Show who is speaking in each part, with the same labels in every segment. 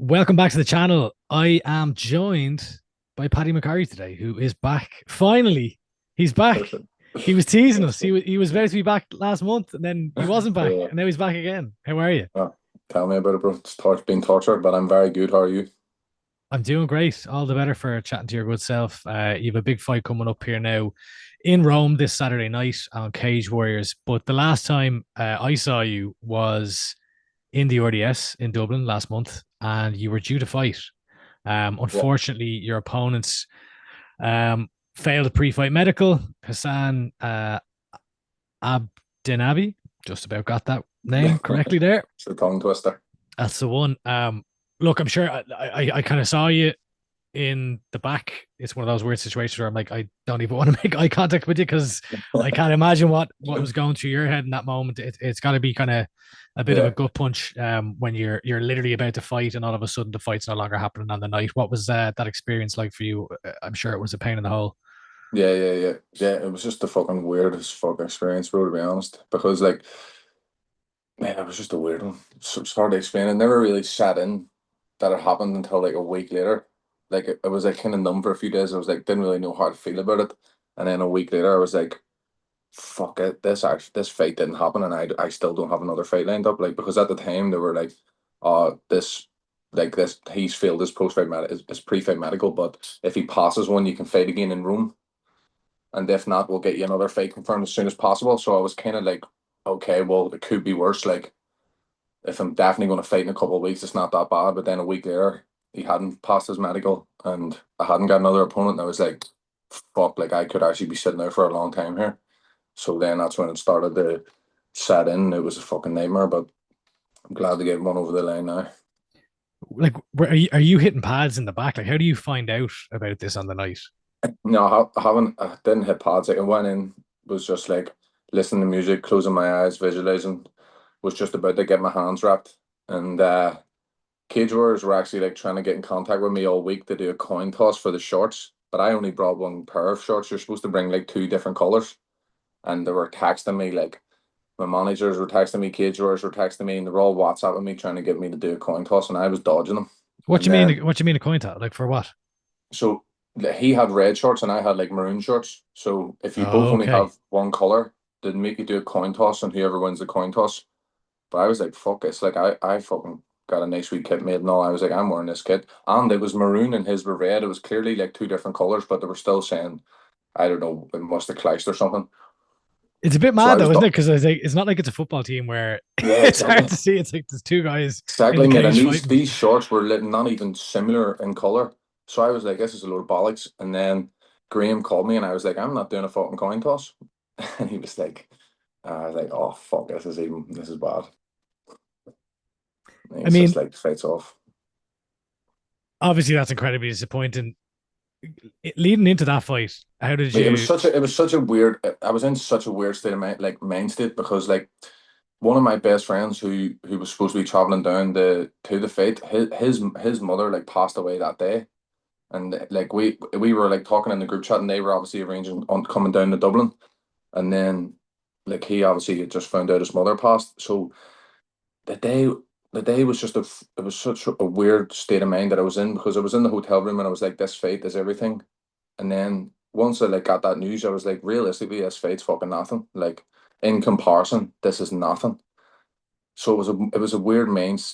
Speaker 1: Welcome back to the channel. I am joined by Paddy McCorry today, who is back. Finally, he's back. He was teasing us. He was about to be back last month, and then he wasn't back,
Speaker 2: Yeah.
Speaker 1: and now he's back again. How are you?
Speaker 2: Tell me about it, bro. Been tortured, but I'm very good. How are you?
Speaker 1: I'm doing great. All the better for chatting to your good self. You have a big fight coming up here now in Rome this Saturday night on Cage Warriors. But the last time I saw you was in the RDS in Dublin last month, and you were due to fight.
Speaker 2: Yeah.
Speaker 1: Unfortunately, your opponents failed a pre-fight medical. Hassan Abdenabi, just about got that name correctly there.
Speaker 2: It's a tongue twister.
Speaker 1: That's the one. Look, I'm sure I kind of saw you in the back. It's one of those weird situations where I'm like, I don't even want to make eye contact with you because I can't imagine what was going through your head in that moment. It's got to be kind of a bit of a
Speaker 2: Yeah.
Speaker 1: gut punch when you're literally about to fight and all of a sudden the fight's no longer happening on the night. What was that experience like for you? I'm sure it was a pain in the hole.
Speaker 2: Yeah. It was just the fucking weirdest fucking experience, bro, to be honest. Because man, it was just a weird one. It's hard to explain. It never really sat in that it happened until like a week later. It was like kind of numb for a few days. I was like, didn't really know how to feel about it. And then a week later, I was like, fuck it, this fight didn't happen, and I still don't have another fight lined up. Like because at the time they were like, this he's failed his his pre-fight medical, but if he passes one, you can fight again in Rome, and if not, we'll get you another fight confirmed as soon as possible. So I was kind of like, okay, well it could be worse. Like if I'm definitely going to fight in a couple of weeks, it's not that bad. But then a week later, he hadn't passed his medical, and I hadn't got another opponent. And I was like, fuck, like I could actually be sitting there for a long time here. So then that's when it started to set in. It was a fucking nightmare, but I'm glad to get one over the line now.
Speaker 1: Like, are you hitting pads in the back? Like, how do you find out about this on the night?
Speaker 2: No, I haven't. I didn't hit pads. Like, I went in, was just like listening to music, closing my eyes, visualizing. Was just about to get my hands wrapped, and cage warriors were actually like trying to get in contact with me all week to do a coin toss for the shorts. But I only brought one pair of shorts. You're supposed to bring like two different colors, and they were texting me like my managers were texting me, cage warriors were texting me, and they were all WhatsApping me trying to get me to do a coin toss, and I was dodging them.
Speaker 1: What
Speaker 2: And
Speaker 1: you mean?
Speaker 2: then
Speaker 1: What you mean a coin toss? Like for what?
Speaker 2: so he had red shorts and I had like maroon shorts. So if you both
Speaker 1: Oh,
Speaker 2: only
Speaker 1: okay.
Speaker 2: have one color, they'd make you do a coin toss, and whoever wins the coin toss. But I was like, fuck this. Like I fucking got a nice wee kit made and all. I was like, I'm wearing this kit. And it was maroon and his were red. It was clearly like two different colors, but they were still saying, I don't know, it must have clashed or something.
Speaker 1: It's a bit
Speaker 2: So
Speaker 1: mad
Speaker 2: I was
Speaker 1: though, isn't it? Because it's not like it's a football team where
Speaker 2: yeah,
Speaker 1: it's hard
Speaker 2: exactly.
Speaker 1: to see. It's like there's two guys in
Speaker 2: Exactly,
Speaker 1: the
Speaker 2: mate. And
Speaker 1: cage
Speaker 2: these
Speaker 1: fighting.
Speaker 2: these shorts were not even similar in color. So I was like, this is a load of bollocks. And then Graham called me and I was like, I'm not doing a fucking coin toss. And he was like, I was like, oh fuck, this is bad. And he
Speaker 1: I
Speaker 2: was just
Speaker 1: mean,
Speaker 2: like, fights off.
Speaker 1: obviously that's incredibly disappointing. Leading into that fight, how did
Speaker 2: Like,
Speaker 1: you?
Speaker 2: it was such a weird I was in such a weird state of mind state because like one of my best friends who was supposed to be traveling down to the fight, his mother like passed away that day. And like we were like talking in the group chat, and they were obviously arranging on coming down to Dublin, and then like he obviously had just found out his mother passed. So the day the day was just it was such a weird state of mind that I was in because I was in the hotel room and I was like, this fight is everything. And then once I like got that news, I was like, realistically, this fight's fucking nothing. Like in comparison, this is nothing. So it was a weird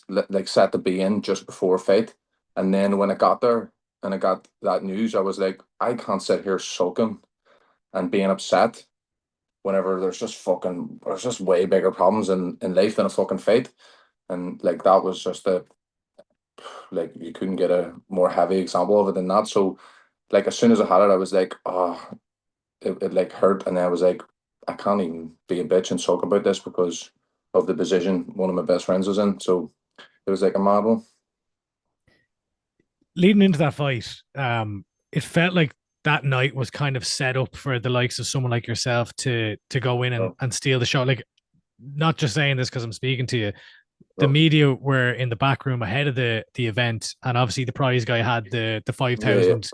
Speaker 2: like set to be in just before fight. And then when I got there and I got that news, I was like, I can't sit here sulking and being upset whenever there's just way bigger problems in life than a fucking fight. And like that was just a like you couldn't get a more heavy example of it than that. So like as soon as I had it, I was like, oh, it like hurt, and then I was like, I can't even be a bitch and sulk about this because of the position one of my best friends was in. So it was like a mad one.
Speaker 1: Leading into that fight, it felt like that night was kind of set up for the likes of someone like yourself to go in
Speaker 2: Oh,
Speaker 1: and steal the show. Like, not just saying this because I'm speaking to you. The
Speaker 2: oh,
Speaker 1: media were in the back room ahead of the event, and obviously the prize guy had the five
Speaker 2: yeah, yeah,
Speaker 1: thousand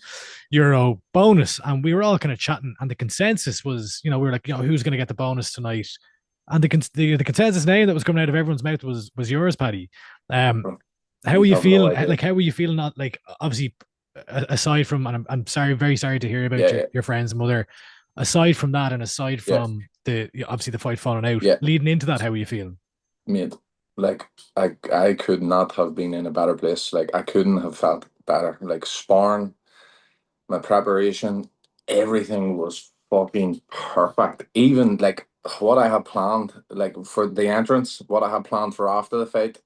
Speaker 1: euro bonus, and we were all kind of chatting, and the consensus was, we were like, who's going to get the bonus tonight? And the consensus name that was coming out of everyone's mouth was yours, Paddy. Um,
Speaker 2: oh.
Speaker 1: How were
Speaker 2: You
Speaker 1: you
Speaker 2: have no
Speaker 1: feeling?
Speaker 2: idea.
Speaker 1: Like, how were you feeling? Not like obviously, aside from, and I'm sorry, very sorry to hear about
Speaker 2: Yeah, yeah,
Speaker 1: your friend's mother. Aside from that, and aside
Speaker 2: yeah,
Speaker 1: from the obviously the fight falling out,
Speaker 2: yeah,
Speaker 1: leading into that, how were you feeling?
Speaker 2: mate. Like I could not have been in a better place. Like I couldn't have felt better. Like sparring, my preparation, everything was fucking perfect. Even like what I had planned, like for the entrance, what I had planned for after the fight,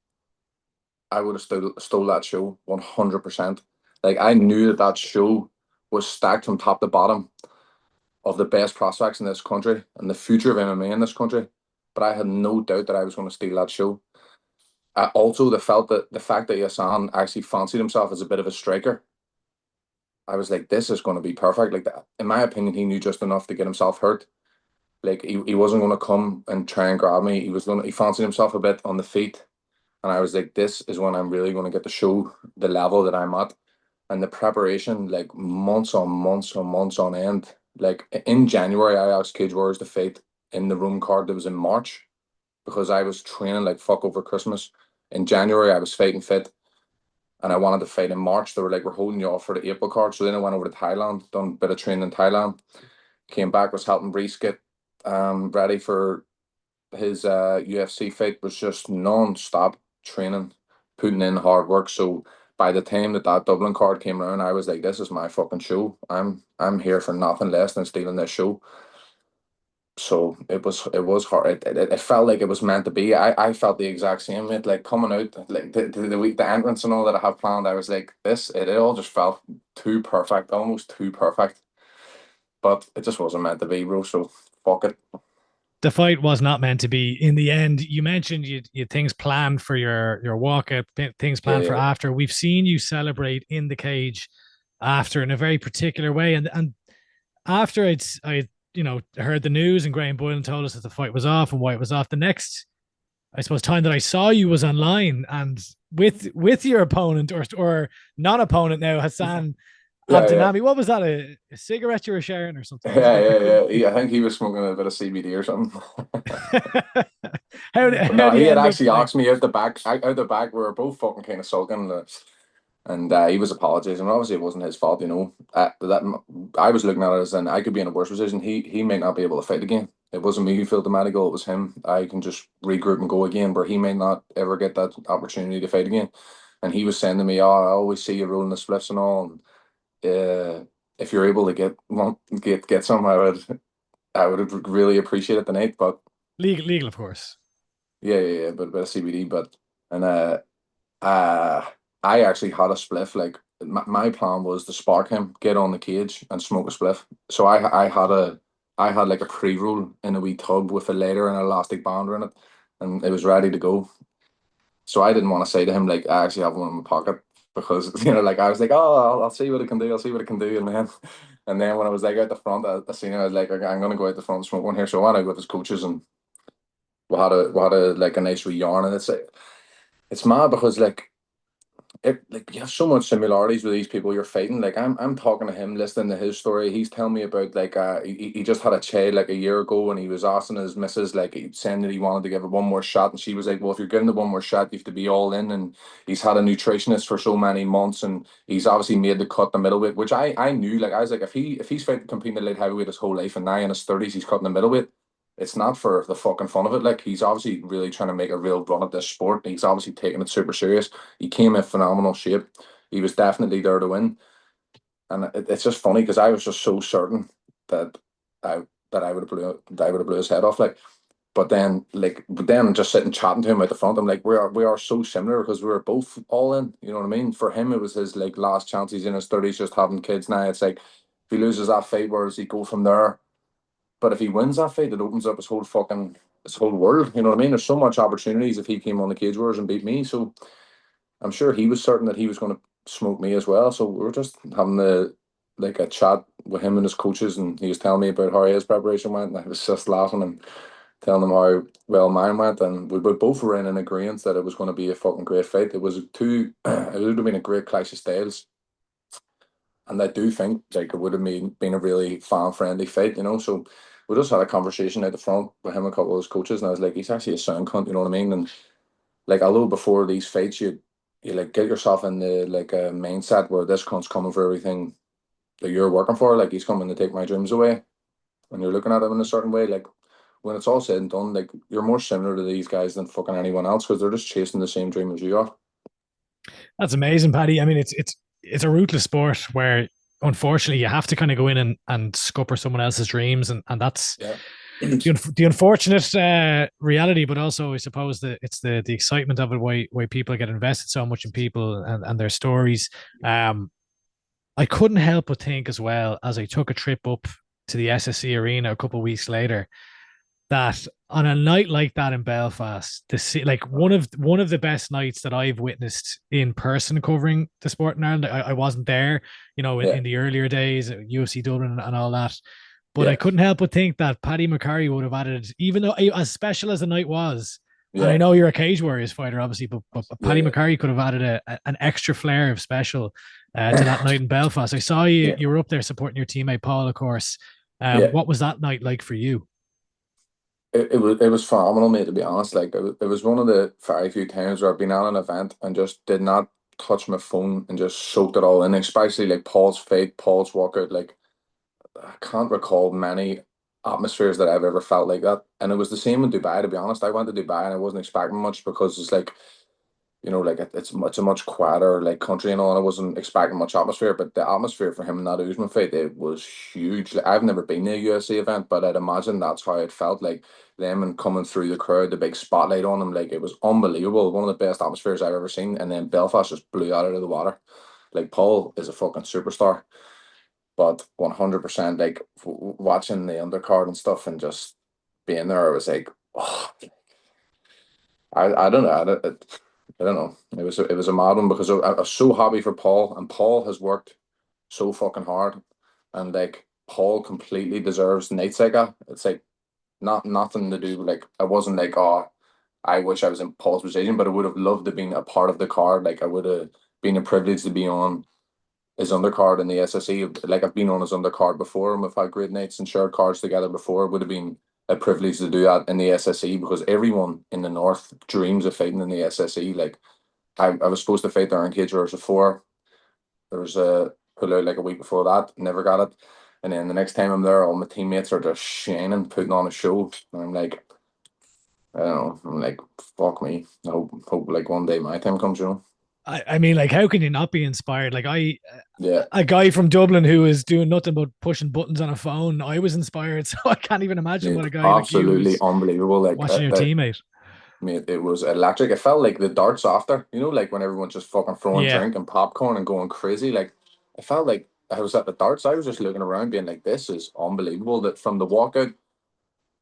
Speaker 2: I would have stole that show 100%. Like I knew that that show was stacked from top to bottom of the best prospects in this country and the future of MMA in this country. But I had no doubt that I was going to steal that show. I also the fact that Yasan actually fancied himself as a bit of a striker. I was like, this is going to be perfect. Like that, in my opinion, he knew just enough to get himself hurt. Like he wasn't going to come and try and grab me. He fancied himself a bit on the feet. And I was like, this is when I'm really going to get to show the level that I'm at. And the preparation, like months on months on months on end. Like in January, I asked Cage Warriors to fight in the room card that was in March because I was training like fuck over Christmas. In January, I was fighting fit and I wanted to fight in March. They were like, we're holding you off for the April card. So then I went over to Thailand, done a bit of training in Thailand, came back, was helping Reese get ready for his UFC fight, was just non-stop training, putting in hard work. So by the time that Dublin card came around, I was like, this is my fucking show. I'm here for nothing less than stealing this show. So it was hard. It felt like it was meant to be. I felt the exact same. It like coming out like the week the entrance and all that I have planned. I was like this. It all just felt too perfect, almost too perfect. But it just wasn't meant to be, bro. So fuck it.
Speaker 1: The fight was not meant to be. In the end, you mentioned you things planned for your walkout, things
Speaker 2: Yeah,
Speaker 1: planned for
Speaker 2: yeah,
Speaker 1: after. We've seen you celebrate in the cage after in a very particular way, and after I heard the news and Graham Boylan told us that the fight was off and why it was off. The next, I suppose, time that I saw you was online and with your opponent or non-opponent now, Hassan
Speaker 2: yeah, yeah.
Speaker 1: Abdinami. What was that? A cigarette you were sharing or something? Was it?
Speaker 2: Yeah, yeah, yeah. I think he was smoking a bit of CBD or something. But
Speaker 1: How
Speaker 2: no,
Speaker 1: do
Speaker 2: he
Speaker 1: you
Speaker 2: had
Speaker 1: end up
Speaker 2: actually
Speaker 1: like
Speaker 2: asked me out the back. We were both fucking kind of sulking, and he was apologizing. Obviously, it wasn't his fault, you know. That I was looking at it as in I could be in a worse position. He might not be able to fight again. It wasn't me who filled the medical; it was him. I can just regroup and go again, where he may not ever get that opportunity to fight again. And he was saying to me, "Oh, I always see you rolling the spliffs and all." And, if you're able to get some, I would really appreciate it tonight. But
Speaker 1: legal, of course.
Speaker 2: yeah, yeah, yeah, but a bit of CBD. But and uh, I actually had a spliff. Like my plan was to spark him, get on the cage, and smoke a spliff. So I had like a pre roll in a wee tub with a lighter and an elastic band around it, and it was ready to go. So I didn't want to say to him like I actually have one in my pocket because like I was like, oh, I'll see what I can do. I'll see what I can do, and then when I was like out the front, I seen it. I was like, okay, I'm gonna go out the front and smoke one here. So I went out with his coaches and we had a like a nice wee yarn, and it's mad because like you have so much similarities with these people you're fighting. Like I'm talking to him, listening to his story. He's telling me about like he just had a child like a year ago, and he was asking his missus like saying that he wanted to give it one more shot, and she was like, "Well, if you're giving it one more shot, you have to be all in." And he's had a nutritionist for so many months, and he's obviously made the cut the middleweight, which I knew. Like I was like, if he's fighting competing at light heavyweight his whole life, and now in his 30s he's cutting the middleweight. It's not for the fucking fun of it. Like he's obviously really trying to make a real run at this sport. He's obviously taking it super serious. He came in phenomenal shape. He was definitely there to win. And it's just funny because I was just so certain that I I would have blew his head off. Like, but then just sitting chatting to him at the front, I'm like, we are so similar because we were both all in. You know what I mean? For him, it was his like last chance. He's in his 30s, just having kids now. It's like if he loses that fight, where does he go from there? But if he wins that fight, it opens up his whole world. You know what I mean? There's so much opportunities if he came on the Cage Wars and beat me. So I'm sure he was certain that he was going to smoke me as well. So we were just having a chat with him and his coaches, and he was telling me about how his preparation went, and I was just laughing and telling him how well mine went, and we both were in agreement that it was going to be a fucking great fight. It was it would have been a great clash of styles, and I do think like it would have been a really fan friendly fight, you know. So we just had a conversation at the front with him and a couple of his coaches, and I was like, he's actually a sound cunt, you know what I mean? And like although before these fights, you like get yourself in the like a mindset where this cunt's coming for everything that you're working for. Like he's coming to take my dreams away, and you're looking at him in a certain way. Like when it's all said and done, like you're more similar to these guys than fucking anyone else because they're just chasing the same dream as you are.
Speaker 1: That's amazing, Paddy. I mean, it's a ruthless sport where unfortunately you have to kind of go in and scupper someone else's dreams, and that's
Speaker 2: Yeah.
Speaker 1: the unfortunate reality. But also, I suppose that it's the excitement of it, why people get invested so much in people and their stories. I couldn't help but think as well as I took a trip up to the SSE arena a couple of weeks later that on a night like that in Belfast, like one of the best nights that I've witnessed in person covering the sport in Ireland. I wasn't there,
Speaker 2: Yeah.
Speaker 1: in the earlier days at UFC Dublin and all that, but I
Speaker 2: Yeah.
Speaker 1: couldn't help but think that Paddy McCorry would have added, even though as special as the night was. And I
Speaker 2: Yeah.
Speaker 1: know you're a Cage Warriors fighter, obviously, but
Speaker 2: Yeah.
Speaker 1: Paddy
Speaker 2: Yeah.
Speaker 1: McCorry could have added an extra flair of special to that night in Belfast. I saw you
Speaker 2: Yeah.
Speaker 1: you were up there supporting your teammate Paul, of course.
Speaker 2: Yeah.
Speaker 1: What was that night like for you?
Speaker 2: It was phenomenal, mate, to be honest. Like it was one of the very few times where I've been at an event and just did not touch my phone and just soaked it all in, especially like Paul's fight, Paul's walkout. Like I can't recall many atmospheres that I've ever felt like that. And it was the same in Dubai, to be honest. I went to Dubai and I wasn't expecting much because it's like, like it's a much quieter like country and all, and I wasn't expecting much atmosphere, but the atmosphere for him in that Usman fight, it was huge. Like, I've never been to a UFC event, but I'd imagine that's how it felt like them and coming through the crowd, the big spotlight on them, like it was unbelievable. One of the best atmospheres I've ever seen, and then Belfast just blew out of the water. Like Paul is a fucking superstar, but 100% like watching the undercard and stuff and just being there, I was like, oh, I don't know. I don't know. It was a mad one because I was so happy for Paul, and Paul has worked so fucking hard, and like Paul completely deserves nights like that. It's like nothing to do. Like I wasn't like, oh, I wish I was in Paul's position, but I would have loved to been a part of the card. Like I would have been a privilege to be on his undercard in the SSE. Like I've been on his undercard before, and we've had great nights and shared cards together before. It would have been a privilege to do that in the SSE because everyone in the north dreams of fighting in the SSE. Like I was supposed to fight there in Cage Warriors before. There was a pull out like a week before that, never got it. And then the next time I'm there, all my teammates are just shining, putting on a show. And I'm like, I don't know. I'm like, fuck me. I hope like one day my time comes,
Speaker 1: I mean, like, how can you not be inspired? Like,
Speaker 2: Yeah.
Speaker 1: a guy from Dublin who is doing nothing but pushing buttons on a phone, I was inspired. So I can't even imagine what
Speaker 2: Mate,
Speaker 1: a guy like you
Speaker 2: absolutely
Speaker 1: was
Speaker 2: unbelievable. Like
Speaker 1: watching your teammate.
Speaker 2: mate, it was electric. It felt like the darts after, like when everyone's just fucking throwing
Speaker 1: Yeah.
Speaker 2: drink and popcorn and going crazy. Like, I felt like I was at the darts. I was just looking around, being like, "This is unbelievable." That from the walkout,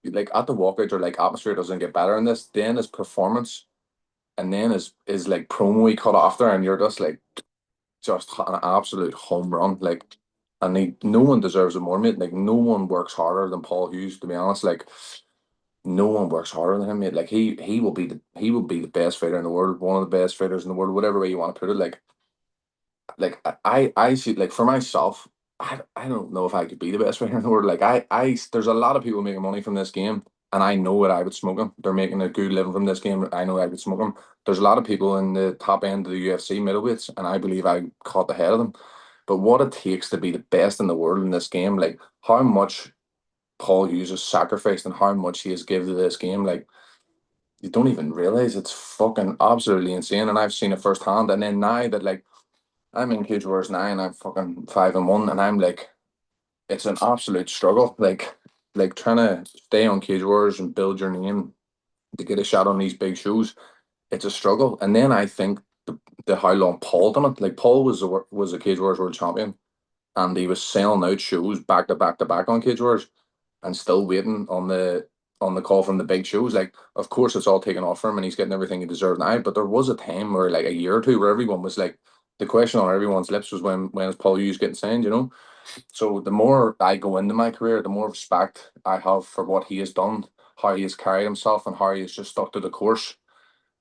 Speaker 2: like at the walkout, or like atmosphere doesn't get better in this. Then his performance, and then his like promo he cut after, and you're just like, just an absolute home run. Like, and no one deserves it more, mate. Like, no one works harder than Paul Hughes, to be honest. Like no one works harder than him, mate. Like he will be the best fighter in the world, one of the best fighters in the world, whatever way you want to put it. Like I see, like for myself, I don't know if I could be the best fighter in the world. Like there's a lot of people making money from this game, and I know what I would smoke them. They're making a good living from this game. I know I would smoke them. There's a lot of people in the top end of the UFC middleweights, and I believe I caught the head of them. But what it takes to be the best in the world in this game, like how much Paul Hughes has sacrificed and how much he has given to this game, like you don't even realize it's fucking absolutely insane. And I've seen it firsthand. And then now that like I'm in Cage Wars now and I'm fucking 5-1, and I'm like, it's an absolute struggle. Like trying to stay on Cage Wars and build your name to get a shot on these big shows, it's a struggle. And then I think the how long Paul done it. Like Paul was a Cage Wars world champion, and he was selling out shows back to back to back on Cage Wars and still waiting on the call from the big shows. Like, of course, it's all taken off for him, and he's getting everything he deserved now. But there was a time where, like a year or two, where everyone was like, the question on everyone's lips was when is Paul Hughes getting signed. So the more I go into my career, the more respect I have for what he has done, how he has carried himself, and how he has just stuck to the course,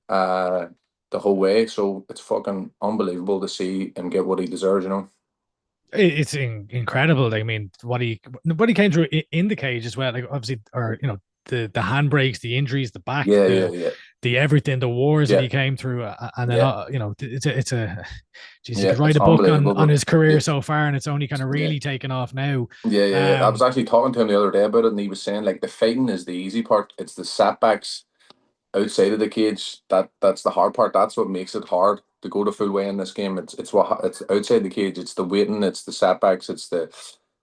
Speaker 2: uh, the whole way. So it's fucking unbelievable to see him get what he deserves.
Speaker 1: It's incredible. I mean, what he came through in the cage as well. Like obviously, or the handbrakes, the injuries, the back,
Speaker 2: Yeah, yeah,
Speaker 1: the
Speaker 2: yeah.
Speaker 1: the everything, the wars that
Speaker 2: Yeah,
Speaker 1: he came through, and then
Speaker 2: yeah,
Speaker 1: it's a geez, you
Speaker 2: yeah.
Speaker 1: could write
Speaker 2: It's
Speaker 1: a book on
Speaker 2: unbelievable, bro.
Speaker 1: his career
Speaker 2: Yeah,
Speaker 1: so far, and it's only kind of
Speaker 2: yeah.
Speaker 1: really taken off now.
Speaker 2: Yeah. I was
Speaker 1: Um,
Speaker 2: actually talking to him the other day about it, and he was saying like the fighting is the easy part. It's the setbacks outside of the cage that's the hard part. That's what makes it hard to go to full weigh in this game. It's outside the cage. It's the waiting. It's the setbacks. It's the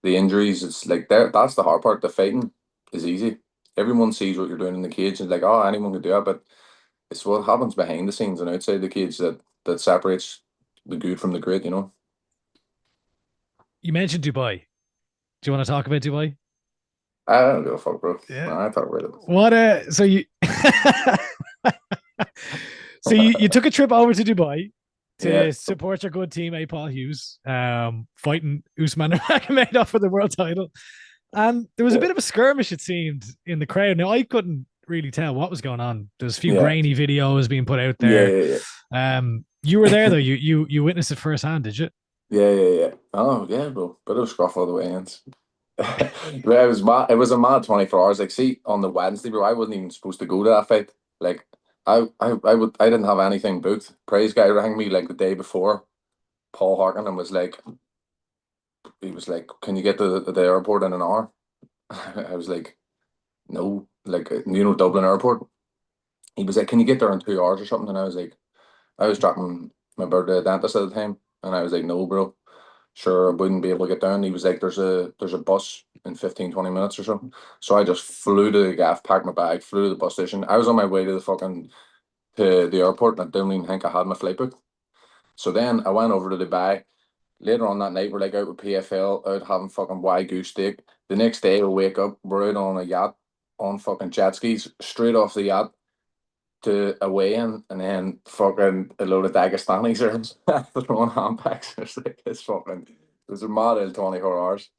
Speaker 2: injuries. It's like there. That's the hard part. The fighting is easy. Everyone sees what you're doing in the cage and like, oh, anyone can do it. But it's what happens behind the scenes and outside the cage that separates the good from the great. You know.
Speaker 1: you mentioned Dubai. Do you want to talk about Dubai?
Speaker 2: I don't give a fuck, bro.
Speaker 1: Yeah.
Speaker 2: I talk about it.
Speaker 1: What so you so you took a trip over to Dubai
Speaker 2: Yeah.
Speaker 1: to support your good teammate Paul Hughes, fighting Usman Nurmagomedov for the world title. And there was a
Speaker 2: Yeah.
Speaker 1: bit of a skirmish, it seemed, in the crowd. Now I couldn't really tell what was going on. There's a few
Speaker 2: Yeah.
Speaker 1: grainy videos being put out
Speaker 2: Yeah.
Speaker 1: there.
Speaker 2: Yeah.
Speaker 1: You were there though. You witnessed it firsthand, did you?
Speaker 2: Yeah. Oh, yeah, bro. Bit of scruff all the way in. Yeah, it was mad. It was a mad 24 hours. Like, see, on the Wednesday, bro, I wasn't even supposed to go to that fight. Like, I didn't have anything booked. Praise guy rang me like the day before, Paul Harkin, and he was like, "Can you get to the airport in an hour?" I was like, "No." Like, Dublin Airport. He was like, "Can you get there in 2 hours or something?" And I was like, I was dropping my birthday dentist at the time, and I was like, "No, bro. Sure, I wouldn't be able to get down." He was like, there's a bus in 15, 20 minutes or something. So I just flew to the gaff, packed my bag, flew to the bus station. I was on my way to the airport, and I didn't even think I had my flight booked. So then I went over to Dubai. Later on that night, we're like out with PFL, out having fucking Wagyu steak. The next day we wake up, we're out on a yacht on fucking jet skis, straight off the yacht to a weigh-in, and then fucking a load of Dagestanis are throwing handbags. It was a mad 24 hours.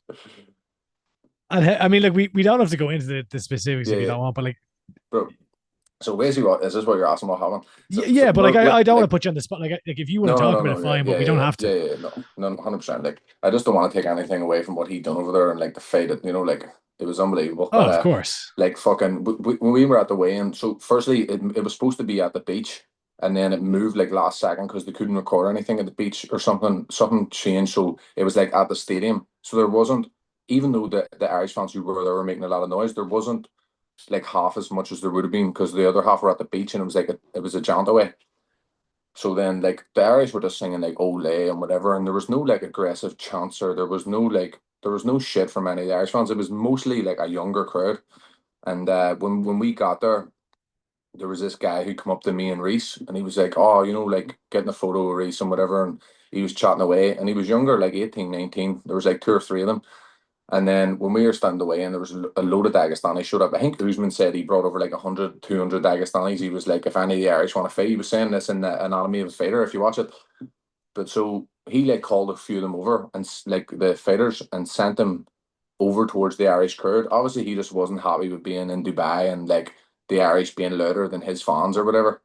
Speaker 1: And I mean, like we don't have to go into the specifics if you
Speaker 2: Yeah,
Speaker 1: don't want, but like
Speaker 2: bro. So basically, what is this? What you're asking? What happened? So
Speaker 1: yeah, but like
Speaker 2: well,
Speaker 1: I don't want to
Speaker 2: like
Speaker 1: put you on the spot. Like if you want to
Speaker 2: no,
Speaker 1: talk
Speaker 2: no,
Speaker 1: about
Speaker 2: no.
Speaker 1: it, fine, but we don't have to.
Speaker 2: No, no, 100%. Like, I just don't want to take anything away from what he done over there and like the fight. Like it was unbelievable.
Speaker 1: Oh,
Speaker 2: But
Speaker 1: of course.
Speaker 2: like fucking when we were at the weigh-in. So firstly, it was supposed to be at the beach, and then it moved like last second because they couldn't record anything at the beach or something. Something changed, so it was like at the stadium. So there wasn't, even though the Irish fans who were there were making a lot of noise, there wasn't like half as much as there would have been because the other half were at the beach, and it was like it was a jaunt away. So then, like, the Irish were just singing like "Ole" and whatever, and there was no like aggressive chants, or there was no shit from any of the Irish fans. It was mostly like a younger crowd. And when we got there, there was this guy who come up to me and Reese, and he was like, "Oh, like getting a photo of Reese and whatever," and he was chatting away, and he was younger, like 18, 19. There was like two or three of them, and then when we were standing away and there was a load of Dagestanis showed up. I think Usman said he brought over like 100, 200 Dagestanis. He was like, if any of the Irish want to fight, he was saying this in the Anatomy of a Fighter, if you watch it. But so he like called a few of them over and like the fighters and sent them over towards the Irish crowd. Obviously, he just wasn't happy with being in Dubai and like the Irish being louder than his fans or whatever.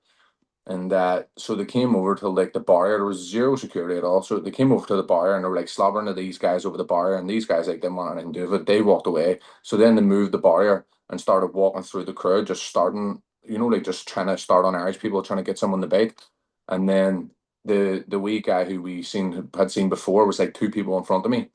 Speaker 2: And so they came over to like the barrier. There was zero security at all. So they came over to the barrier and they were like slobbering to these guys over the barrier. And these guys like didn't want anything to do with it. They walked away. So then they moved the barrier and started walking through the crowd, just starting, like just trying to start on Irish people, trying to get someone to bite. And then the wee guy who we had seen before was like two people in front of me.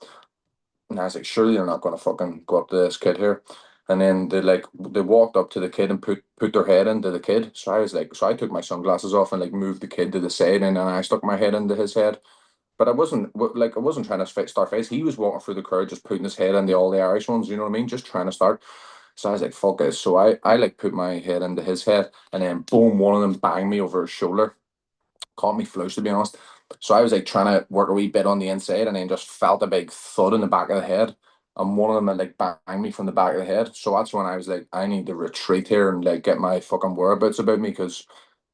Speaker 2: And I was like, surely they're not gonna fucking go up to this kid here. And then they walked up to the kid and put their head into the kid. So I was like, so I took my sunglasses off and like moved the kid to the side, and then I stuck my head into his head. But I wasn't trying to start fights. He was walking through the crowd, just putting his head into all the Irish ones. You know what I mean? Just trying to start. So I was like, fuck this. So I like put my head into his head, and then boom, one of them banged me over his shoulder, caught me flush to be honest. So I was like trying to work a wee bit on the inside, and then just felt a big thud in the back of the head. And one of them had like banged me from the back of the head. So that's when I was like, I need to retreat here and like get my fucking whereabouts about me, because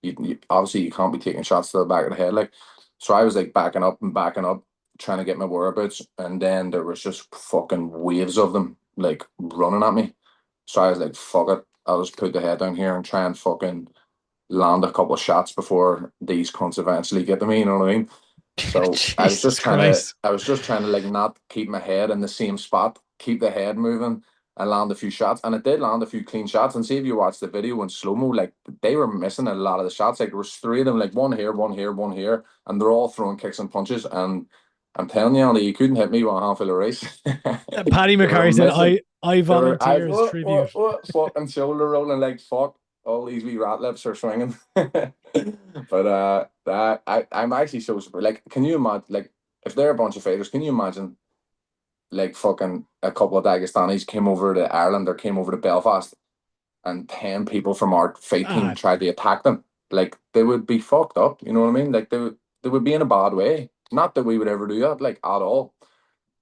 Speaker 2: you obviously you can't be taking shots to the back of the head. Like, so I was like backing up, trying to get my whereabouts, and then there was just fucking waves of them like running at me. So I was like, fuck it, I'll just put the head down here and try and fucking land a couple of shots before these cunts eventually get to me, you know what I mean? So
Speaker 1: Jesus Christ.
Speaker 2: I was just trying to like not keep my head in the same spot, keep the head moving, and land a few shots. And it did land a few clean shots. And see if you watch the video in slow-mo, like they were missing a lot of the shots. Like there was three of them, like one here, one here, one here, and they're all throwing kicks and punches. And I'm telling you, Andy, you couldn't hit me one half of the race.
Speaker 1: Paddy
Speaker 2: They were
Speaker 1: McCorry said,
Speaker 2: missing.
Speaker 1: I
Speaker 2: I
Speaker 1: volunteer as tribute.
Speaker 2: fucking shoulder rolling like fuck. All these wee rat lips are swinging. But that I'm actually so surprised. Like, can you imagine? Like, if they're a bunch of fighters, can you imagine? Like, fucking a couple of Dagestanis came over to Ireland or came over to Belfast, and 10 people from our fight team
Speaker 1: Ah,
Speaker 2: tried to attack them. Like, they would be fucked up. You know what I mean? Like, they would be in a bad way. Not that we would ever do that, like at all,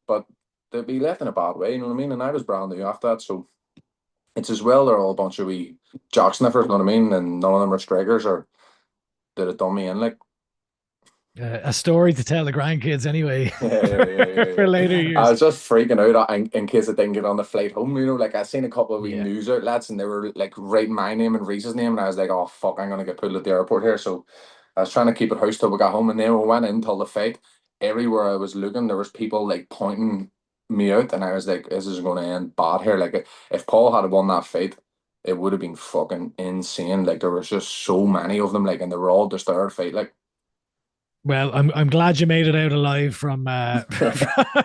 Speaker 2: but they'd be left in a bad way. You know what I mean? And I was brand new after that, so it's as well they're all a bunch of wee jock sniffers. You know what I mean? And none of them are strikers or did it done me in like.
Speaker 1: a story to tell the grandkids anyway for later
Speaker 2: I
Speaker 1: years.
Speaker 2: was just freaking out in case I didn't get on the flight home. You know, like I seen a couple of wee
Speaker 1: Yeah.
Speaker 2: news outlets and they were like writing my name and Reese's name, and I was like, oh fuck, I'm gonna get put at the airport here. So I was trying to keep it house till we got home, and then we went in till the fight. Everywhere I was looking, there was people like pointing me out, and I was like, this is going to end bad here. Like if Paul had won that fight, it would have been fucking insane. Like there was just so many of them, like, and they were all just there to fight. Like,
Speaker 1: Well, I'm glad you made it out alive from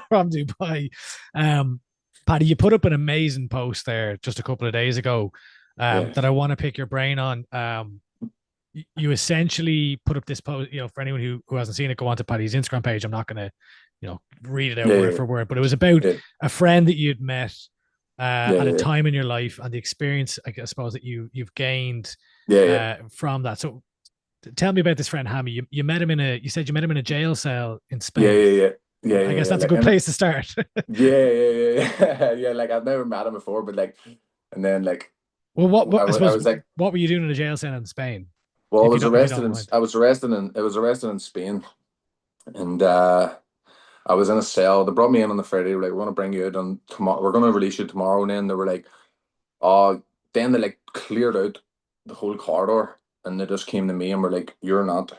Speaker 1: from Dubai. Um, Paddy, you put up an amazing post there just a couple of days ago
Speaker 2: yeah,
Speaker 1: that I want to pick your brain on. You essentially put up this post, for anyone who hasn't seen it, go onto Paddy's Instagram page. I'm not going to, read it out
Speaker 2: yeah,
Speaker 1: word
Speaker 2: yeah,
Speaker 1: for word, but it was about
Speaker 2: yeah,
Speaker 1: a friend that you'd met
Speaker 2: yeah,
Speaker 1: at a
Speaker 2: yeah,
Speaker 1: time in your life and the experience, I suppose, that you've gained
Speaker 2: yeah, yeah,
Speaker 1: from that. So tell me about this friend Hammy. You met him you said you met him in a jail cell in
Speaker 2: yeah,
Speaker 1: Spain.
Speaker 2: yeah, yeah, yeah,
Speaker 1: I
Speaker 2: yeah,
Speaker 1: guess
Speaker 2: yeah.
Speaker 1: that's a
Speaker 2: Like,
Speaker 1: good
Speaker 2: and
Speaker 1: place to start.
Speaker 2: yeah, yeah, yeah, yeah, yeah. Like I've never met him before, but like, and then like,
Speaker 1: Well, I
Speaker 2: I
Speaker 1: suppose
Speaker 2: was like,
Speaker 1: what were you doing in a jail cell in Spain?
Speaker 2: well,
Speaker 1: If you don't mind.
Speaker 2: I was arrested in Spain, and I was in a cell. They brought me in on the Friday. They were like, we're gonna bring you out on tomorrow. We're gonna release you tomorrow. And then they were like, oh, then they like cleared out the whole corridor, and they just came to me and were like, you're not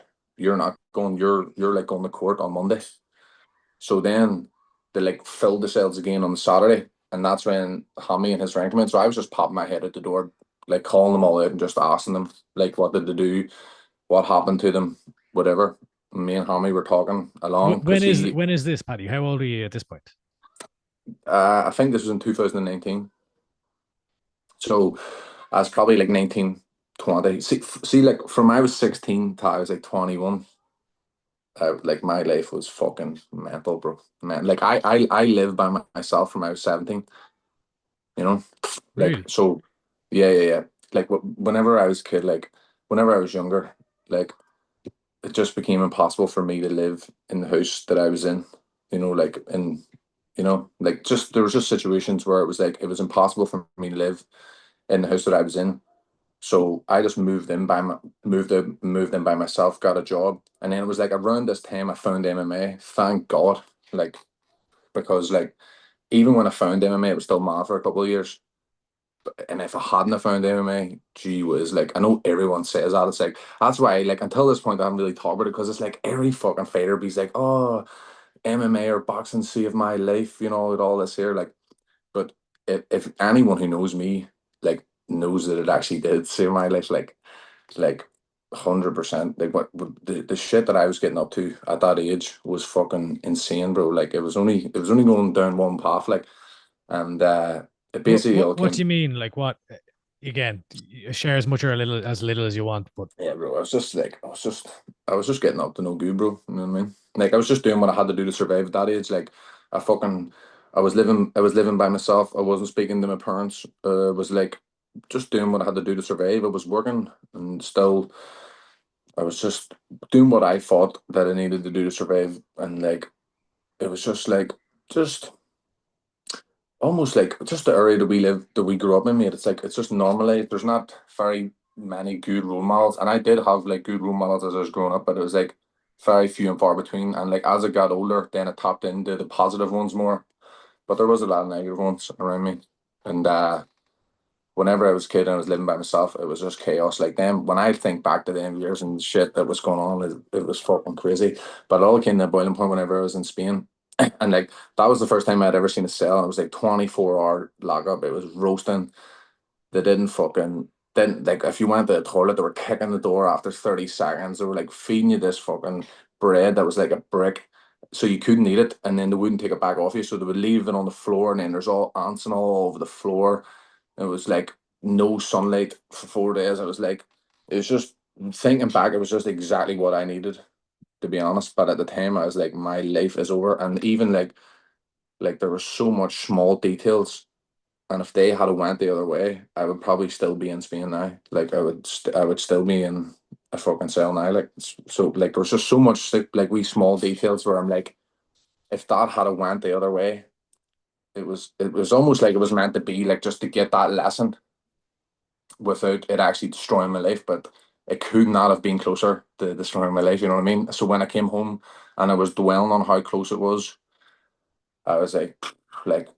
Speaker 2: going. You're like going to court on Monday. So then they like filled the cells again on Saturday, and that's when Hammy and his friend came in. So I was just popping my head at the door, like calling them all out and just asking them like what did they do, what happened to them, whatever. And me and Hammy were talking along because he,
Speaker 1: When is this, Paddy? How old are you at this point?
Speaker 2: I think this was in 2019. So I was probably like 19, 20. See, like from I was 16 to I was like 21. Like my life was fucking mental, bro. Man, like I lived by myself from I was 17. You know, like
Speaker 1: Really?
Speaker 2: so. Yeah, yeah, yeah. Like whenever I was a kid, like whenever I was younger, like it just became impossible for me to live in the house that I was in. You know, like and like just there was just situations where it was like it was impossible for me to live in the house that I was in. So I just moved in by myself, got a job, and then it was like around this time I found MMA. Thank God, like because like even when I found MMA, it was still mad for a couple of years. And if I hadn't have found MMA, gee whiz, like I know everyone says that. It's like that's why like until this point I haven't really talked about it because it's like every fucking fighter be's like, oh, MMA or boxing saved my life, with all this here. Like, but if anyone who knows me like knows that it actually did save my life, like 100%. Like what the shit that I was getting up to at that age was fucking insane, bro. Like it was only going down one path, like, and it basically all
Speaker 1: What do
Speaker 2: came.
Speaker 1: you mean? Like what? Again, share as much or a little as you want, but
Speaker 2: Yeah, bro. I was just getting up to no good, bro. You know what I mean? Like I was just doing what I had to do to survive at that age. Like I fucking, I was living by myself. I wasn't speaking to my parents. Was like just doing what I had to do to survive. I was working and still, I was just doing what I thought that I needed to do to survive. And like it was just like just almost like just the area that we grew up in, mate. It's like it's just normalized. There's not very many good role models, and I did have like good role models as I was growing up, but it was like very few and far between. And like as I got older, then I tapped into the positive ones more. But there was a lot of negative ones around me, and whenever I was a kid and I was living by myself, it was just chaos. Like then, when I think back to them years and shit that was going on, it was fucking crazy. But it all came to a boiling point whenever I was in Spain. And like that was the first time I'd ever seen a cell. And it was like 24-hour lockup. It was roasting. They didn't like if you went to the toilet, they were kicking the door after 30 seconds. They were like feeding you this fucking bread that was like a brick. So you couldn't eat it, and then they wouldn't take it back off you. So they would leave it on the floor, and then there's all ants and all over the floor. It was like no sunlight for 4 days. It was just thinking back, it was just exactly what I needed, to be honest. But at the time I was like, my life is over. And even like there was so much small details, and if they had went the other way, I would probably still be in Spain now. Like I would still be in a fucking cell now. Like so, like there was just so much like we small details where I'm like, if that had went the other way, it was almost like it was meant to be, like just to get that lesson without it actually destroying my life. But it could not have been closer to destroying my life. You know what I mean? So when I came home and I was dwelling on how close it was, I was like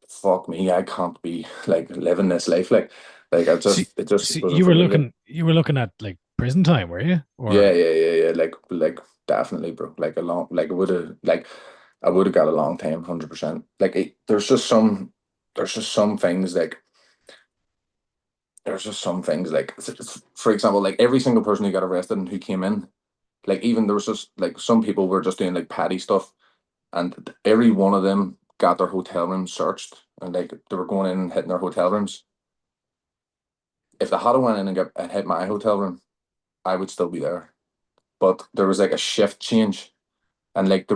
Speaker 2: fuck me, I can't be like living this life. Like
Speaker 1: See,
Speaker 2: it just
Speaker 1: see,
Speaker 2: wasn't for me. Like,
Speaker 1: you were looking at like prison time, were you?
Speaker 2: yeah,
Speaker 1: Or
Speaker 2: yeah, yeah, yeah. Like definitely, bro. Like a long, like it would have, like I would have got a long time, 100%. Like there's just some things like, for example, like every single person who got arrested and who came in, like even there was just like some people were just doing like petty stuff, and every one of them got their hotel room searched, and like they were going in and hitting their hotel rooms. If they had went in and got and hit my hotel room, I would still be there. But there was like a shift change, and like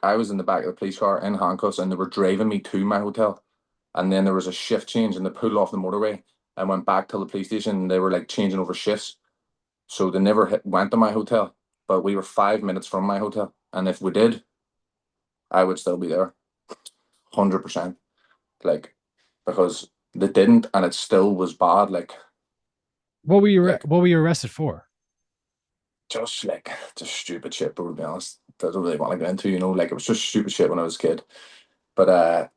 Speaker 2: I was in the back of the police car in handcuffs, and they were driving me to my hotel, and then there was a shift change, and they pulled off the motorway. I went back to the police station, and they were like changing over shifts, so they never went to my hotel. But we were 5 minutes from my hotel, and if we did, I would still be there, 100%. Like because they didn't, and it still was bad. Like
Speaker 1: what were you arrested for?
Speaker 2: just stupid shit. But to be honest, I don't really want to get into. Like it was just stupid shit when I was a kid. But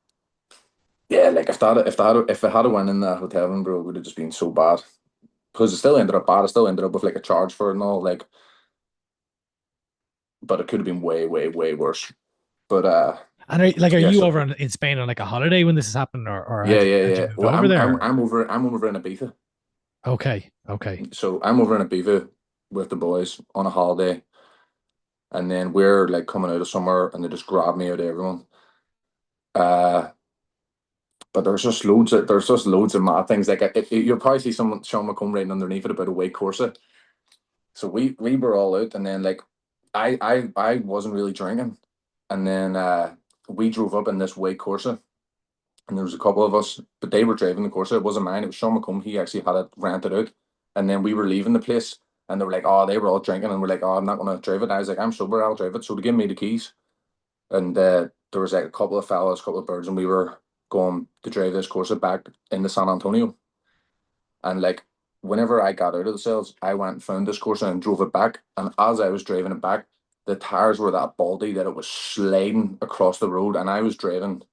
Speaker 2: yeah, like if I had went in that hotel room, bro, it would have just been so bad. Because it still ended up bad. I still ended up with like a charge for it and all. Like, but it could have been way, way, way worse. But
Speaker 1: And are
Speaker 2: yeah,
Speaker 1: you
Speaker 2: so
Speaker 1: over in Spain on like a holiday when this is happening, or
Speaker 2: yeah, yeah,
Speaker 1: had you
Speaker 2: yeah.
Speaker 1: moved
Speaker 2: Well,
Speaker 1: over there?
Speaker 2: I'm over in Ibiza.
Speaker 1: Okay, okay.
Speaker 2: So I'm over in Ibiza with the boys on a holiday, and then we're like coming out of somewhere, and they just grab me out of everyone. Uh, but there's just loads of mad things. Like you'll probably see someone Sean McComb writing underneath it about a white Corsa. So we were all out, and then like I wasn't really drinking, and then we drove up in this white Corsa, and there was a couple of us, but they were driving the Corsa. It wasn't mine. It was Sean McComb. He actually had it rented out, and then we were leaving the place, and they were like, "Oh, they were all drinking," and we're like, "Oh, I'm not gonna drive it." And I was like, "I'm sober. I'll drive it." So they gave me the keys, and there was like a couple of fellas, a couple of birds, and we were going to drive this Corsa back into San Antonio. And like whenever I got out of the cells, I went and found this Corsa and drove it back. And as I was driving it back, the tires were that baldy that it was sliding across the road, and I was driving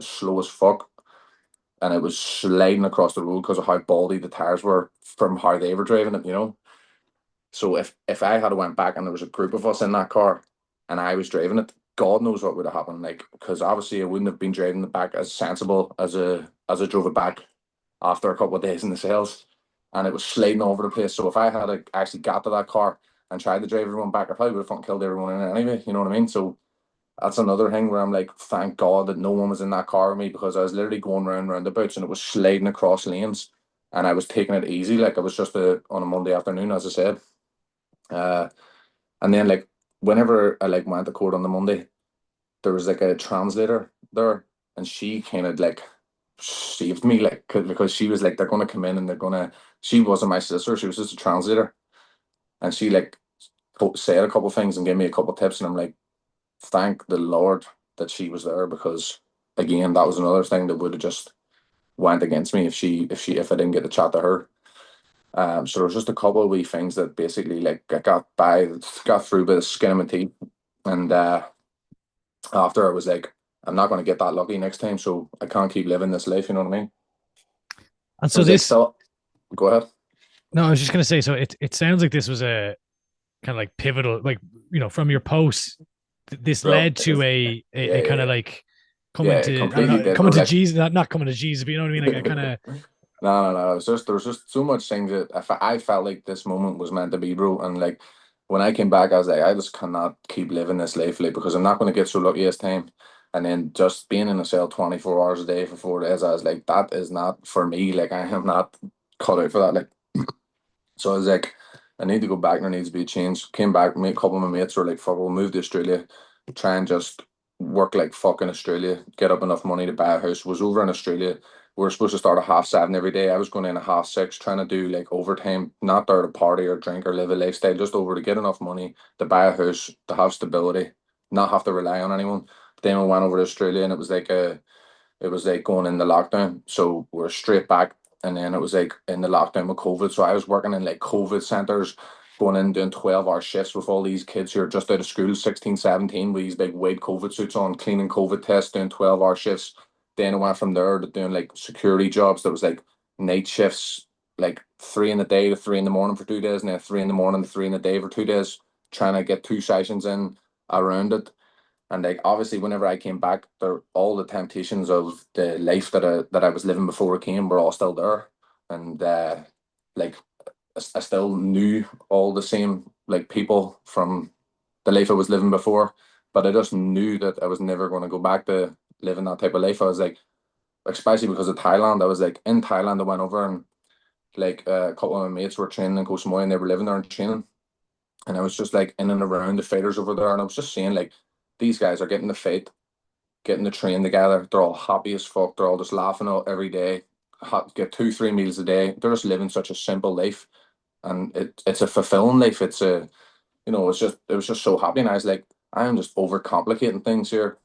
Speaker 2: slow as fuck, and it was sliding across the road because of how baldy the tires were from how they were driving it. So if I had went back and there was a group of us in that car and I was driving it, God knows what would have happened. Like because obviously I wouldn't have been driving it back as sensible as I drove it back after a couple of days in the cells, and it was sliding all over the place. So if I had actually got to that car and tried to drive everyone back, I probably would have fucking killed everyone in it anyway. You know what I mean? So that's another thing where I'm like, thank God that no one was in that car with me, because I was literally going round roundabouts and it was sliding across lanes, and I was taking it easy. Like it was just on a Monday afternoon, as I said. Uh, and then like whenever I like went to court on the Monday, there was like a translator there, and she kind of like saved me, like because she was like, they're gonna come in and they're gonna. She wasn't my sister; she was just a translator, and she like said a couple of things and gave me a couple of tips, and I'm like, thank the Lord that she was there, because again, that was another thing that would have just went against me if I didn't get to chat to her. So there was just a couple of wee things that basically like I got through by the skin of my teeth, and after I was like, I'm not going to get that lucky next time, so I can't keep living this life. You know what I mean?
Speaker 1: And
Speaker 2: It
Speaker 1: so
Speaker 2: was like
Speaker 1: this,
Speaker 2: still. Go ahead.
Speaker 1: no, I was just gonna say, so it sounds like this was a kind of like pivotal, like from your post. this
Speaker 2: bro.
Speaker 1: led to a
Speaker 2: Yeah,
Speaker 1: kind
Speaker 2: yeah,
Speaker 1: of
Speaker 2: yeah.
Speaker 1: like
Speaker 2: Yeah,
Speaker 1: coming
Speaker 2: it
Speaker 1: to, I don't
Speaker 2: completely
Speaker 1: know,
Speaker 2: did,
Speaker 1: coming
Speaker 2: bro.
Speaker 1: to
Speaker 2: Like,
Speaker 1: Jesus, not coming to Jesus, but you know what I mean? Like a kind of,
Speaker 2: no, no, no. It was just there was just so much things that I felt like this moment was meant to be, bro. And like when I came back, I was like, I just cannot keep living this life, like because I'm not going to get so lucky this time. And then just being in a cell 24 hours a day for 4 days, I was like, that is not for me. Like I am not cut out for that. Like so, I was like, I need to go back. There needs to be a change. Came back. A couple of my mates were like, "Fuck, we'll move to Australia, try and just work like fucking Australia, get up enough money to buy a house." Was over in Australia. We were supposed to start at 7:30 every day. I was going in at 6:30, trying to do like overtime, not there to party or drink or live a lifestyle, just over to get enough money to buy a house, to have stability, not have to rely on anyone. But then we went over to Australia, and it was like going in the lockdown. So we're straight back. And then it was like in the lockdown with COVID. So I was working in like COVID centers, going in doing 12-hour shifts with all these kids who are just out of school, 16, 17, with these big white COVID suits on, cleaning COVID tests, doing 12-hour shifts. Then I went from there to doing like security jobs that was like night shifts, like 3 in the day to 3 in the morning for 2 days, and then 3 in the morning to 3 in the day for 2 days, trying to get 2 sessions in around it. And like obviously, whenever I came back, there all the temptations of the life that I was living before I came were all still there, and like I still knew all the same like people from the life I was living before, but I just knew that I was never going to go back to living that type of life. I was like, especially because of Thailand, I was like in Thailand. I went over and like a couple of my mates were training in Koh Samui and they were living there and training, and I was just like in and around the fighters over there, and I was just seeing like these guys are getting the fight, getting the train together. They're all happy as fuck. They're all just laughing all every day. Get 2, 3 meals a day. They're just living such a simple life, and it's a fulfilling life. It's a it was just so happy, and I was like, I am just overcomplicating things here.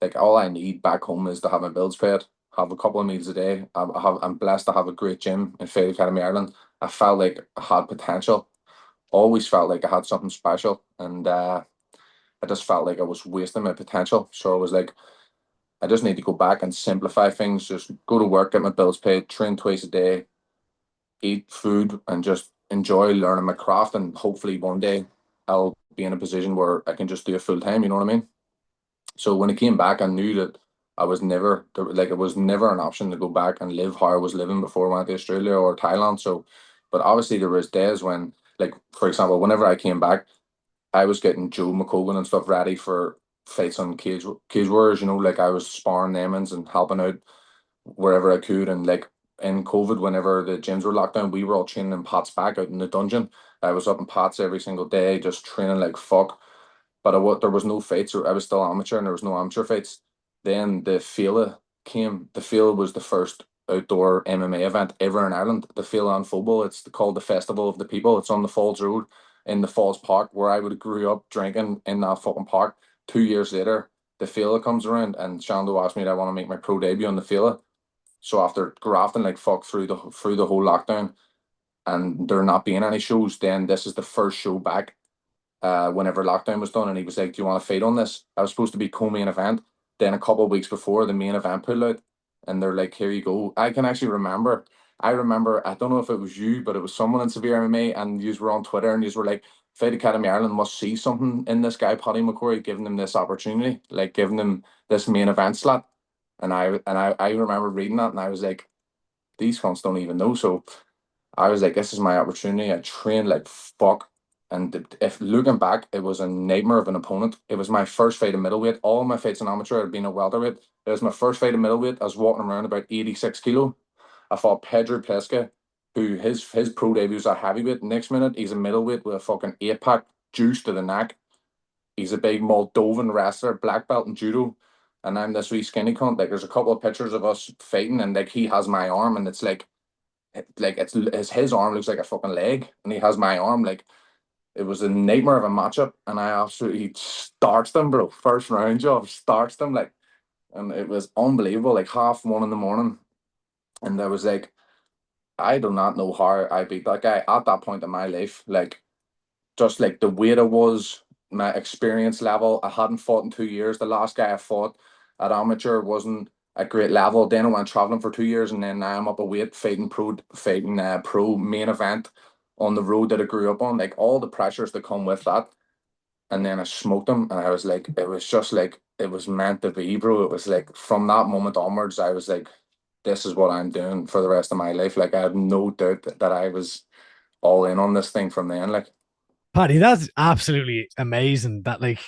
Speaker 2: Like all I need back home is to have my bills paid, have a couple of meals a day. I'm blessed to have a great gym in Fight Academy Ireland. I felt like I had potential. Always felt like I had something special, and I just felt like I was wasting my potential. So I was like, I just need to go back and simplify things. Just go to work, get my bills paid, train twice a day, eat food, and just enjoy learning my craft. And hopefully one day I'll be in a position where I can just do it full time. You know what I mean? So when I came back, I knew that I was never like it was never an option to go back and live how I was living before I went to Australia or Thailand. So, but obviously there was days when, like for example, whenever I came back, I was getting Joe McCogan and stuff ready for fights on cage warriors. You know, like I was sparring them and helping out wherever I could. And like in COVID, whenever the gyms were locked down, we were all training in Pat's back out in the dungeon. I was up in Pat's every single day, just training like fuck. But there was no fights, or I was still amateur, and there was no amateur fights. Then the Fela came. The Fela was the first outdoor MMA event ever in Ireland. The Fela on football. It's called the Festival of the People. It's on the Falls Road in the Falls Park where I would have grew up drinking in that fucking park. 2 years later, the Fela comes around, and Shando asked me, "Do I want to make my pro debut on the Fela?" So after grafting like fuck through the whole lockdown, and there not being any shows, then this is the first show back whenever lockdown was done, and he was like, "Do you want to fight on this?" I was supposed to be co-main event. Then a couple of weeks before the main event pulled out, and they're like, "Here you go." I can actually remember. I remember. I don't know if it was you, but it was someone in SevereMMA, and you were on Twitter, and you were like, "Fight Academy Ireland must see something in this guy, Paddy McCorry, giving him this opportunity, like giving him this main event slot." And I remember reading that, and I was like, "These cunts don't even know." So I was like, this is my opportunity. I trained like fuck. And if looking back, it was a nightmare of an opponent. It was my first fight in middleweight. All my fights in amateur had been a welterweight. It was my first fight in middleweight. I was walking around about 86 kilo. I fought Pedro Pleska, who his pro debut was a heavyweight. Next minute, he's a middleweight with a fucking 8 pack juice to the neck. He's a big Moldovan wrestler, black belt in judo. And I'm this wee skinny cunt. Like there's a couple of pictures of us fighting, and like he has my arm, and it's like it's his arm looks like a fucking leg, and he has my arm. Like it was a nightmare of a matchup, and I absolutely starched them, bro. First round job, starched them like, and it was unbelievable. Like 1:30 in the morning, and I was like, I do not know how I beat that guy at that point in my life. Like just like the weight I was, my experience level. I hadn't fought in 2 years. The last guy I fought at amateur wasn't a great level. Then I went traveling for 2 years, and then now I'm up a weight fighting pro main event on the road that I grew up on. Like all the pressures that come with that. and then I smoked him, and I was like, it was just like it was meant to be, bro. It was like from that moment onwards, I was like, this is what I'm doing for the rest of my life. Like I had no doubt that I was all in on this thing from then. Like,
Speaker 1: Paddy, that's absolutely amazing that like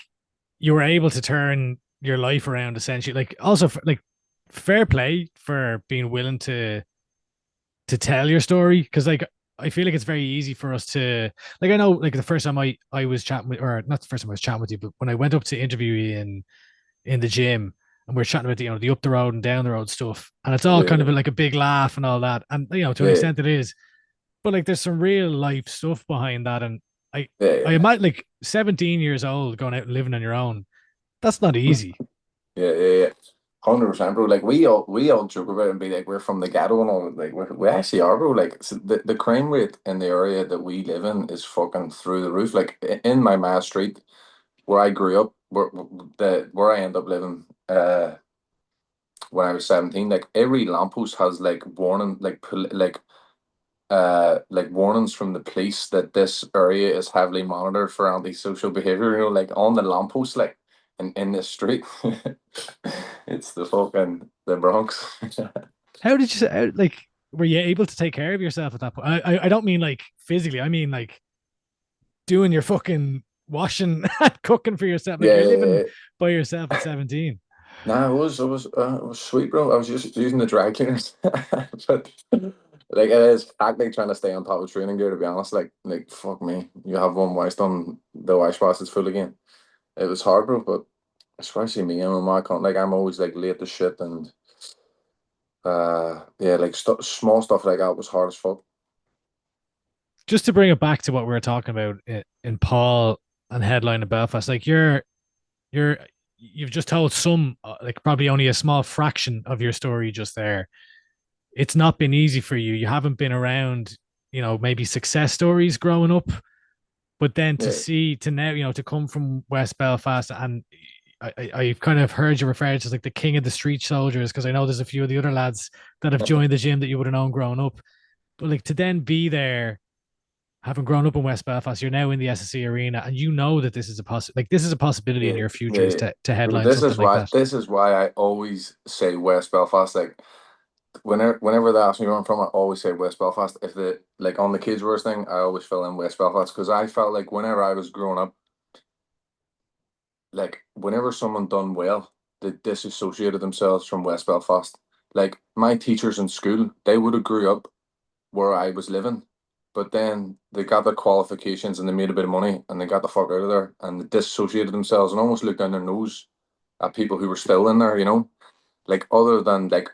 Speaker 1: you were able to turn your life around essentially. Like also like fair play for being willing to tell your story because like I feel like it's very easy for us to like I know like the first time I was chatting with or not the first time I was chatting with you, but when I went up to interview you in the gym and we are chatting about the, the up the road and down the road stuff, and it's all kind of
Speaker 2: yeah,
Speaker 1: like a big laugh and all that, and to an
Speaker 2: yeah,
Speaker 1: extent it is, but like there's some real life stuff behind that, and I
Speaker 2: yeah,
Speaker 1: I might like 17 years old going out and living on your own. That's not
Speaker 2: yeah.
Speaker 1: easy.
Speaker 2: Yeah. 100%, bro. Like we all joke about it and be like, we're from the ghetto and all. Like we actually are, bro. Like so the crime rate in the area that we live in is fucking through the roof. Like in my ma street where I grew up, where I end up living, when I was 17, like every lamppost has like warning, like warnings from the police that this area is heavily monitored for antisocial behavior, like on the lamppost, like in this street. It's the Bronx.
Speaker 1: How did you like? Were you able to take care of yourself at that point? I don't mean like physically. I mean like doing your fucking washing and cooking for yourself. Like
Speaker 2: Yeah,
Speaker 1: you're
Speaker 2: yeah,
Speaker 1: living
Speaker 2: yeah.
Speaker 1: by yourself at 17.
Speaker 2: Nah, it was sweet, bro. I was just using the dry cleaners, but like it is acting trying to stay on top of training gear. To be honest, like fuck me, you have one waste on the wash pass is full again. It was hard, bro, but especially me and my can't like I'm always like late to shit and yeah, like small stuff like that was hard as fuck.
Speaker 1: Just to bring it back to what we were talking about in Paul and headline in Belfast, like you're you've just told some like probably only a small fraction of your story just there. It's not been easy for you. You haven't been around, maybe success stories growing up, but then to
Speaker 2: Yeah.
Speaker 1: see to now, to come from West Belfast and I've kind of heard you refer to as like the king of the street soldiers because I know there's a few of the other lads that have joined the gym that you would have known growing up. But like to then be there, having grown up in West Belfast, you're now in the SSE arena, and you know that this is a possibility in
Speaker 2: Yeah,
Speaker 1: your future is
Speaker 2: yeah.
Speaker 1: to
Speaker 2: Bro,
Speaker 1: headline
Speaker 2: this
Speaker 1: something
Speaker 2: is
Speaker 1: like
Speaker 2: why
Speaker 1: that.
Speaker 2: this is why I always say West Belfast. Like whenever they ask me where I'm from, I always say West Belfast. If the like on the kids' worst thing, I always fill in West Belfast because I felt like whenever I was growing up, like whenever someone done well, they disassociated themselves from West Belfast. Like my teachers in school, they would have grew up where I was living, but then they got their qualifications and they made a bit of money and they got the fuck out of there and they disassociated themselves and almost looked down their nose at people who were still in there, like other than like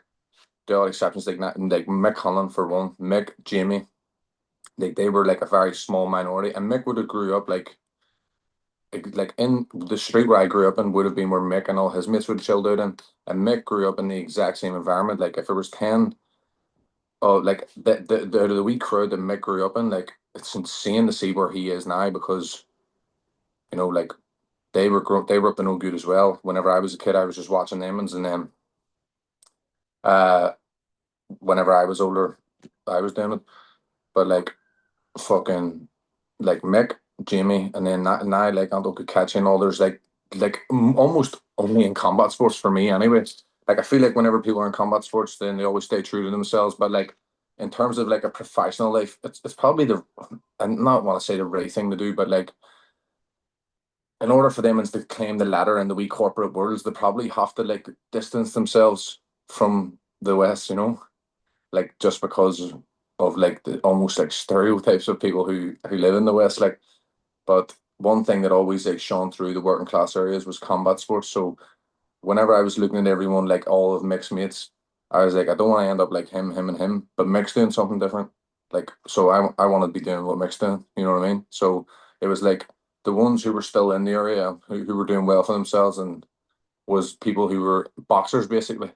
Speaker 2: the odd exceptions like Mick Holland for one, Mick, Jamie, like they were like a very small minority, and Mick would have grew up like in the street where I grew up in would have been where Mick and all his mates would have chilled out in, and Mick grew up in the exact same environment. Like if there was 10, oh, like the wee crowd that Mick grew up in, like it's insane to see where he is now because like they were up to no good as well. Whenever I was a kid, I was just watching them, and then uh, whenever I was older, I was doing it. But like fucking like Mick, Jamie, and then now like Anto could catch in all there's almost only in combat sports for me anyway. Like I feel like whenever people are in combat sports, then they always stay true to themselves. But like in terms of like a professional life, it's probably and not want to say the right thing to do, but like in order for them to claim the ladder in the wee corporate worlds, they probably have to like distance themselves from the West, like just because of like the almost like stereotypes of people who live in the West. Like, but one thing that always like shone through the working class areas was combat sports. So whenever I was looking at everyone, like all of Mick's mates, I was like, I don't want to end up like him, and him, but Mick's doing something different. Like, so I want to be doing what Mick's doing. You know what I mean? So it was like the ones who were still in the area who were doing well for themselves and was people who were boxers basically.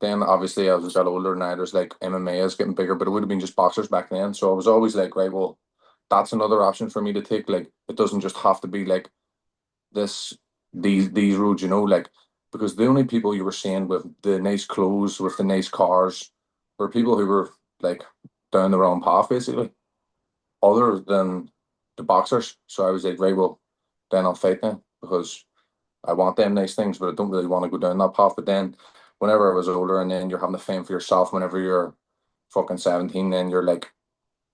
Speaker 2: Then obviously as I got older now there's like MMA is getting bigger, but it would have been just boxers back then. So I was always like, right, well, that's another option for me to take. Like it doesn't just have to be like this these roads, like because the only people you were seeing with the nice clothes, with the nice cars, were people who were like down the wrong path basically, other than the boxers. So I was like, right, well, then I'll fight them because I want them nice things, but I don't really want to go down that path. But then whenever I was older and then you're having to fend for yourself whenever you're fucking 17, then you're like,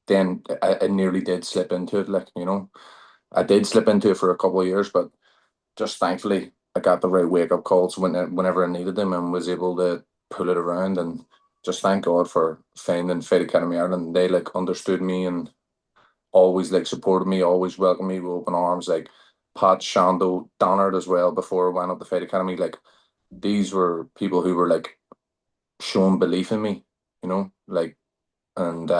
Speaker 2: then I nearly did slip into it. Like, I did slip into it for a couple of years, but just thankfully I got the right wake up calls whenever I needed them and was able to pull it around. And just thank God for finding Fight Academy Ireland. They like understood me and always like supported me, always welcomed me with open arms. Like Pat, Shando, Donard as well before I went up the Fight Academy. Like these were people who were like showing belief in me, like and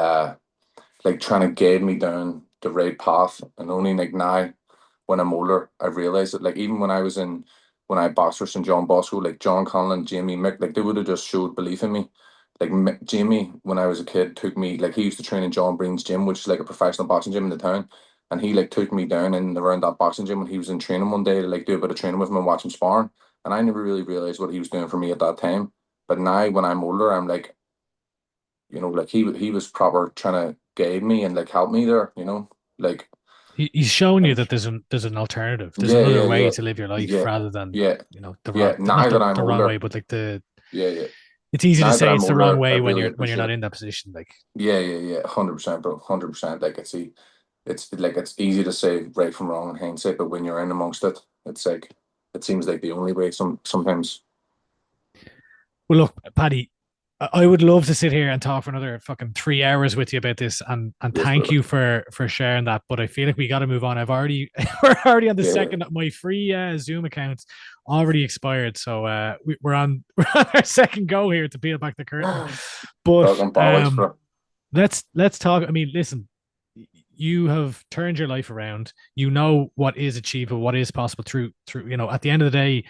Speaker 2: like trying to guide me down the right path. And only like now, when I'm older, I realized that like even when I boxed for St. John Bosco, like John Conlon, Jamie Mick, like they would have just showed belief in me. Like Jamie, when I was a kid, took me like he used to train in John Breen's gym, which is like a professional boxing gym in the town. And he like took me down and around that boxing gym when he was in training one day to like do a bit of training with him and watch him sparring. And I never really realized what he was doing for me at that time. But now when I'm older, I'm like, like he was proper trying to guide me and like help me there, like
Speaker 1: He's showing you
Speaker 2: and
Speaker 1: that there's an alternative. There's
Speaker 2: yeah,
Speaker 1: another
Speaker 2: yeah,
Speaker 1: way
Speaker 2: yeah,
Speaker 1: to live your life
Speaker 2: yeah,
Speaker 1: rather than
Speaker 2: yeah,
Speaker 1: the
Speaker 2: yeah.
Speaker 1: wrong, not
Speaker 2: Now that I'm
Speaker 1: the wrong way,
Speaker 2: older,
Speaker 1: but like the.
Speaker 2: yeah, yeah.
Speaker 1: It's easy to
Speaker 2: Now that
Speaker 1: say
Speaker 2: I'm
Speaker 1: it's the wrong
Speaker 2: older, I
Speaker 1: way when
Speaker 2: really
Speaker 1: you're
Speaker 2: appreciate
Speaker 1: not
Speaker 2: it.
Speaker 1: in that position. Like
Speaker 2: Yeah, yeah, yeah, 100%, bro, 100%. Like it's like it's easy to say right from wrong in hindsight, but when you're in amongst it, it's like it seems like the only way. Sometimes.
Speaker 1: well, look, Paddy, I would love to sit here and talk for another fucking 3 hours with you about this, and
Speaker 2: Yes,
Speaker 1: thank
Speaker 2: brother.
Speaker 1: you for sharing that. But I feel like we got to move on. I've already we're already on the
Speaker 2: Yeah, yeah.
Speaker 1: second. My free Zoom account already expired, so we're on we're on our second go here to peel back the curtain. But
Speaker 2: Talking bollocks, bro.
Speaker 1: let's talk. I mean, listen, you have turned your life around. You know what is achievable, what is possible through. At the end of the day,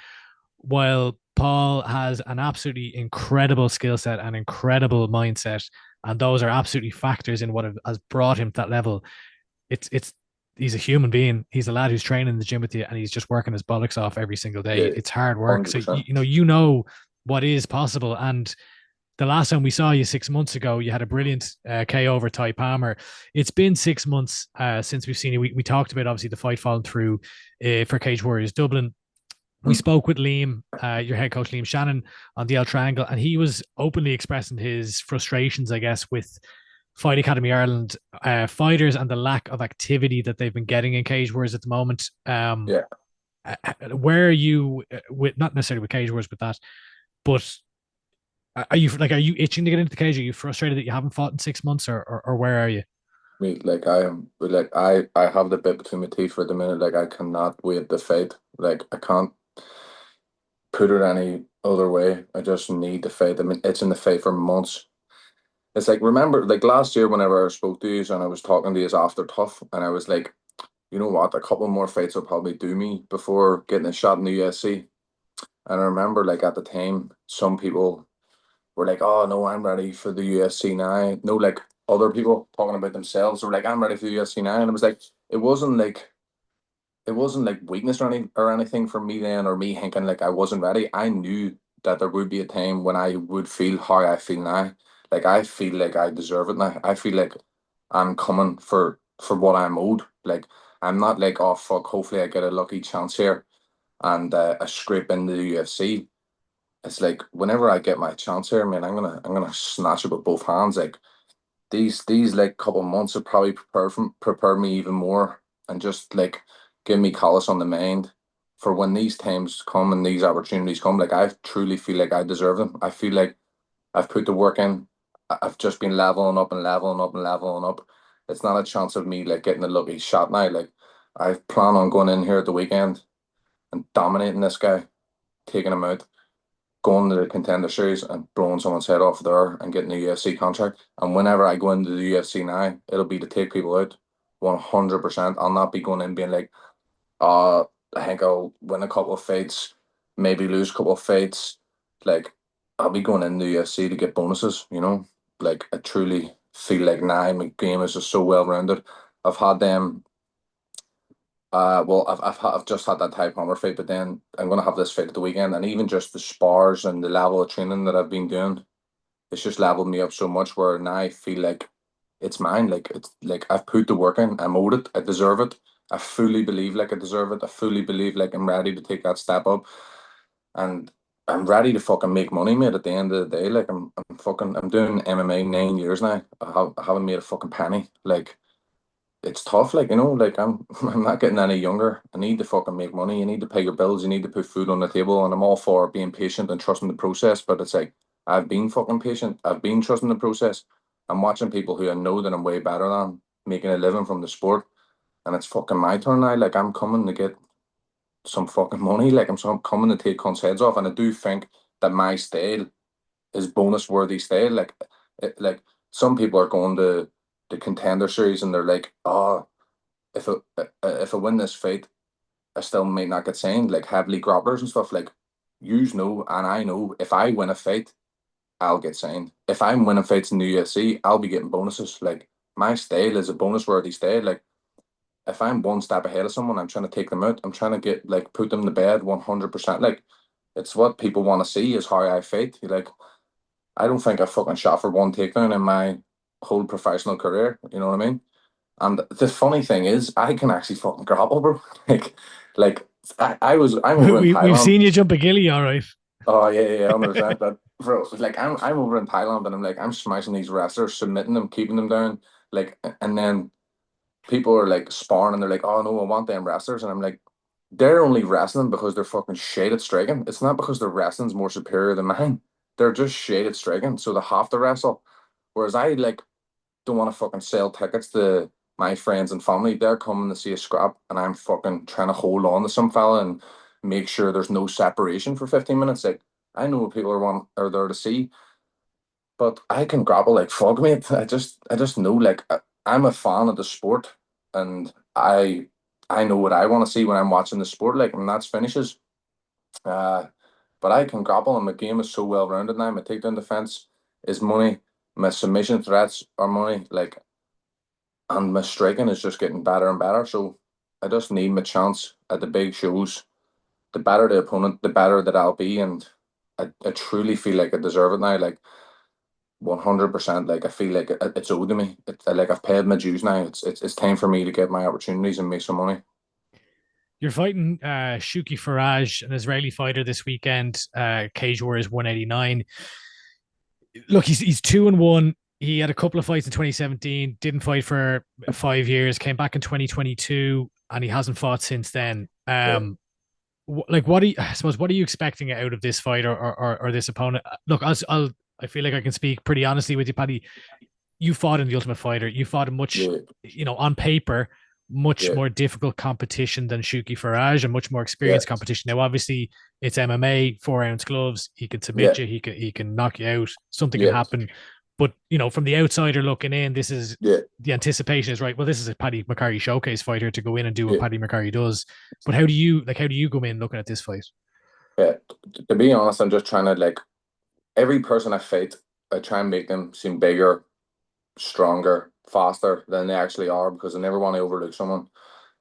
Speaker 1: while Paul has an absolutely incredible skill set and incredible mindset, and those are absolutely factors in what has brought him to that level. It's he's a human being. He's a lad who's training in the gym with you, and he's just working his bollocks off every single day.
Speaker 2: Yeah,
Speaker 1: It's hard work. So
Speaker 2: 100%.
Speaker 1: you know what is possible. And the last time we saw you 6 months ago, you had a brilliant KO over Ty Palmer. It's been 6 months since we've seen you. We talked about obviously the fight falling through for Cage Warriors Dublin. We
Speaker 2: Mm.
Speaker 1: spoke with Liam, your head coach Liam Shannon, on the El Triangle, and he was openly expressing his frustrations, I guess, with Fight Academy Ireland fighters and the lack of activity that they've been getting in Cage Wars at the moment.
Speaker 2: Yeah.
Speaker 1: Where are you with, not necessarily with Cage Wars, with that, but are you itching to get into the cage? Are you frustrated that you haven't fought in 6 months, or where are you?
Speaker 2: Me, like I am, like I have the bit between my teeth for the minute. Like I cannot wait to fight. Like I can't put it any other way. I just need to fight. I mean, it's in the fight for months. It's like remember, like last year, whenever I spoke to you and I was talking to you after tough, and I was like, you know what, a couple more fights will probably do me before getting a shot in the UFC. And I remember, like at the time, some people were like, "Oh no, I'm ready for the UFC now." No, like other people talking about themselves were like, "I'm ready for the UFC now," and it was like it wasn't like weakness or anything for me then, or me thinking like I wasn't ready. I knew that there would be a time when I would feel how I feel now. Like I feel like I deserve it now. I feel like I'm coming for what I'm owed. Like I'm not like, oh fuck, hopefully I get a lucky chance here and I scrape into the UFC. It's like whenever I get my chance here, man, I'm gonna snatch it with both hands. Like these like couple months have probably prepared me even more and just like give me callous on the mind for when these times come and these opportunities come. Like I truly feel like I deserve them. I feel like I've put the work in. I've just been leveling up and leveling up and leveling up. It's not a chance of me like getting a lucky shot now. Like I plan on going in here at the weekend and dominating this guy, taking him out, going to the Contender Series and blowing someone's head off there and getting a UFC contract. And whenever I go into the UFC now, it'll be to take people out 100%. I'll not be going in being like, uh, I think I'll win a couple of fights, maybe lose a couple of fights. Like, I'll be going in the UFC to get bonuses. Like, I truly feel like now my game is just so well rounded. I've had them well, I've just had that Ty Palmer fight, but then I'm gonna have this fight at the weekend, and even just the spars and the level of training that I've been doing, it's just leveled me up so much. Where now I feel like it's mine. Like it's like I've put the work in. I'm owed it. I deserve it. I fully believe like I deserve it. I fully believe like I'm ready to take that step up, and I'm ready to fucking make money, mate. At the end of the day, like I'm doing MMA 9 years now. I haven't made a fucking penny. Like it's tough, like like I'm not getting any younger. I need to fucking make money. You need to pay your bills. You need to put food on the table, and I'm all for being patient and trusting the process. But it's like I've been fucking patient. I've been trusting the process. I'm watching people who I know that I'm way better than making a living from the sport, and it's fucking my turn now. Like I'm coming to get some fucking money. Like I'm coming to take cunts' heads off, and I do think that my style is bonus worthy style. Like some people are going to the Contender Series and they're like, oh, if I win this fight, I still might not get signed. Like heavily grapplers and stuff. Like yous know, and I know if I win a fight, I'll get signed. If I'm winning fights in the UFC, I'll be getting bonuses. Like my style is a bonus worthy style. Like if I'm one step ahead of someone, I'm trying to take them out. I'm trying to get like put them to bed 100%. Like it's what people want to see is how I fight. Like I don't think I fucking shot for one takedown in my whole professional career. You know what I mean? And the funny thing is, I can actually fucking grapple, bro. Like I'm over in
Speaker 1: We've
Speaker 2: Thailand.
Speaker 1: seen you jump a gilly, all right.
Speaker 2: Oh yeah, yeah, 100%. But bro, like I'm over in Thailand and I'm smashing these wrestlers, submitting them, keeping them down. Like, and then people are like sparring and they're like, oh no, I want them wrestlers. And I'm like, they're only wrestling because they're fucking shit at striking. It's not because their wrestling's more superior than mine. They're just shit at striking. So they have to wrestle. Whereas I like don't want to fucking sell tickets to my friends and family. They're coming to see a scrap and I'm fucking trying to hold on to some fella and make sure there's no separation for 15 minutes. Like I know what people are there to see, but I can grapple like fuck, mate. I just know like I'm a fan of the sport, and I know what I want to see when I'm watching the sport. Like and that's finishes. Uh, but I can grapple, and my game is so well rounded now. My takedown defense is money. My submission threats are money. Like and my striking is just getting better and better. So I just need my chance at the big shows. The better the opponent, the better that I'll be, and I truly feel like I deserve it now. Like 100%. Like I feel like it's owed to me. It's like I've paid my dues now. It's time for me to get my opportunities and make some money.
Speaker 1: You're fighting Shuki Farage, an Israeli fighter, this weekend. Cage Warriors 189. Look, he's 2-1. He had a couple of fights in 2017, didn't fight for 5 years, came back in 2022, and he hasn't fought since then.
Speaker 2: Yeah,
Speaker 1: Like what do you, I suppose, what are you expecting out of this fight or this opponent? Look, I feel like I can speak pretty honestly with you, Paddy. You fought in the Ultimate Fighter. You fought a much,
Speaker 2: yeah,
Speaker 1: on paper, much
Speaker 2: yeah,
Speaker 1: more difficult competition than Shuki Farage, and much more
Speaker 2: yeah,
Speaker 1: experienced competition. Now, obviously, it's MMA, 4 ounce gloves. He can
Speaker 2: yeah,
Speaker 1: submit you. He can knock you out. Something can
Speaker 2: yeah,
Speaker 1: happen. But from the outsider looking in, this is
Speaker 2: yeah,
Speaker 1: the anticipation is right. Well, this is a Paddy McCorry showcase fighter to go in and do what
Speaker 2: yeah,
Speaker 1: Paddy McCorry does. But how do you go in looking at this fight?
Speaker 2: yeah. To be honest, I'm just trying to like every person I fight, I try and make them seem bigger, stronger, faster than they actually are because I never want to overlook someone.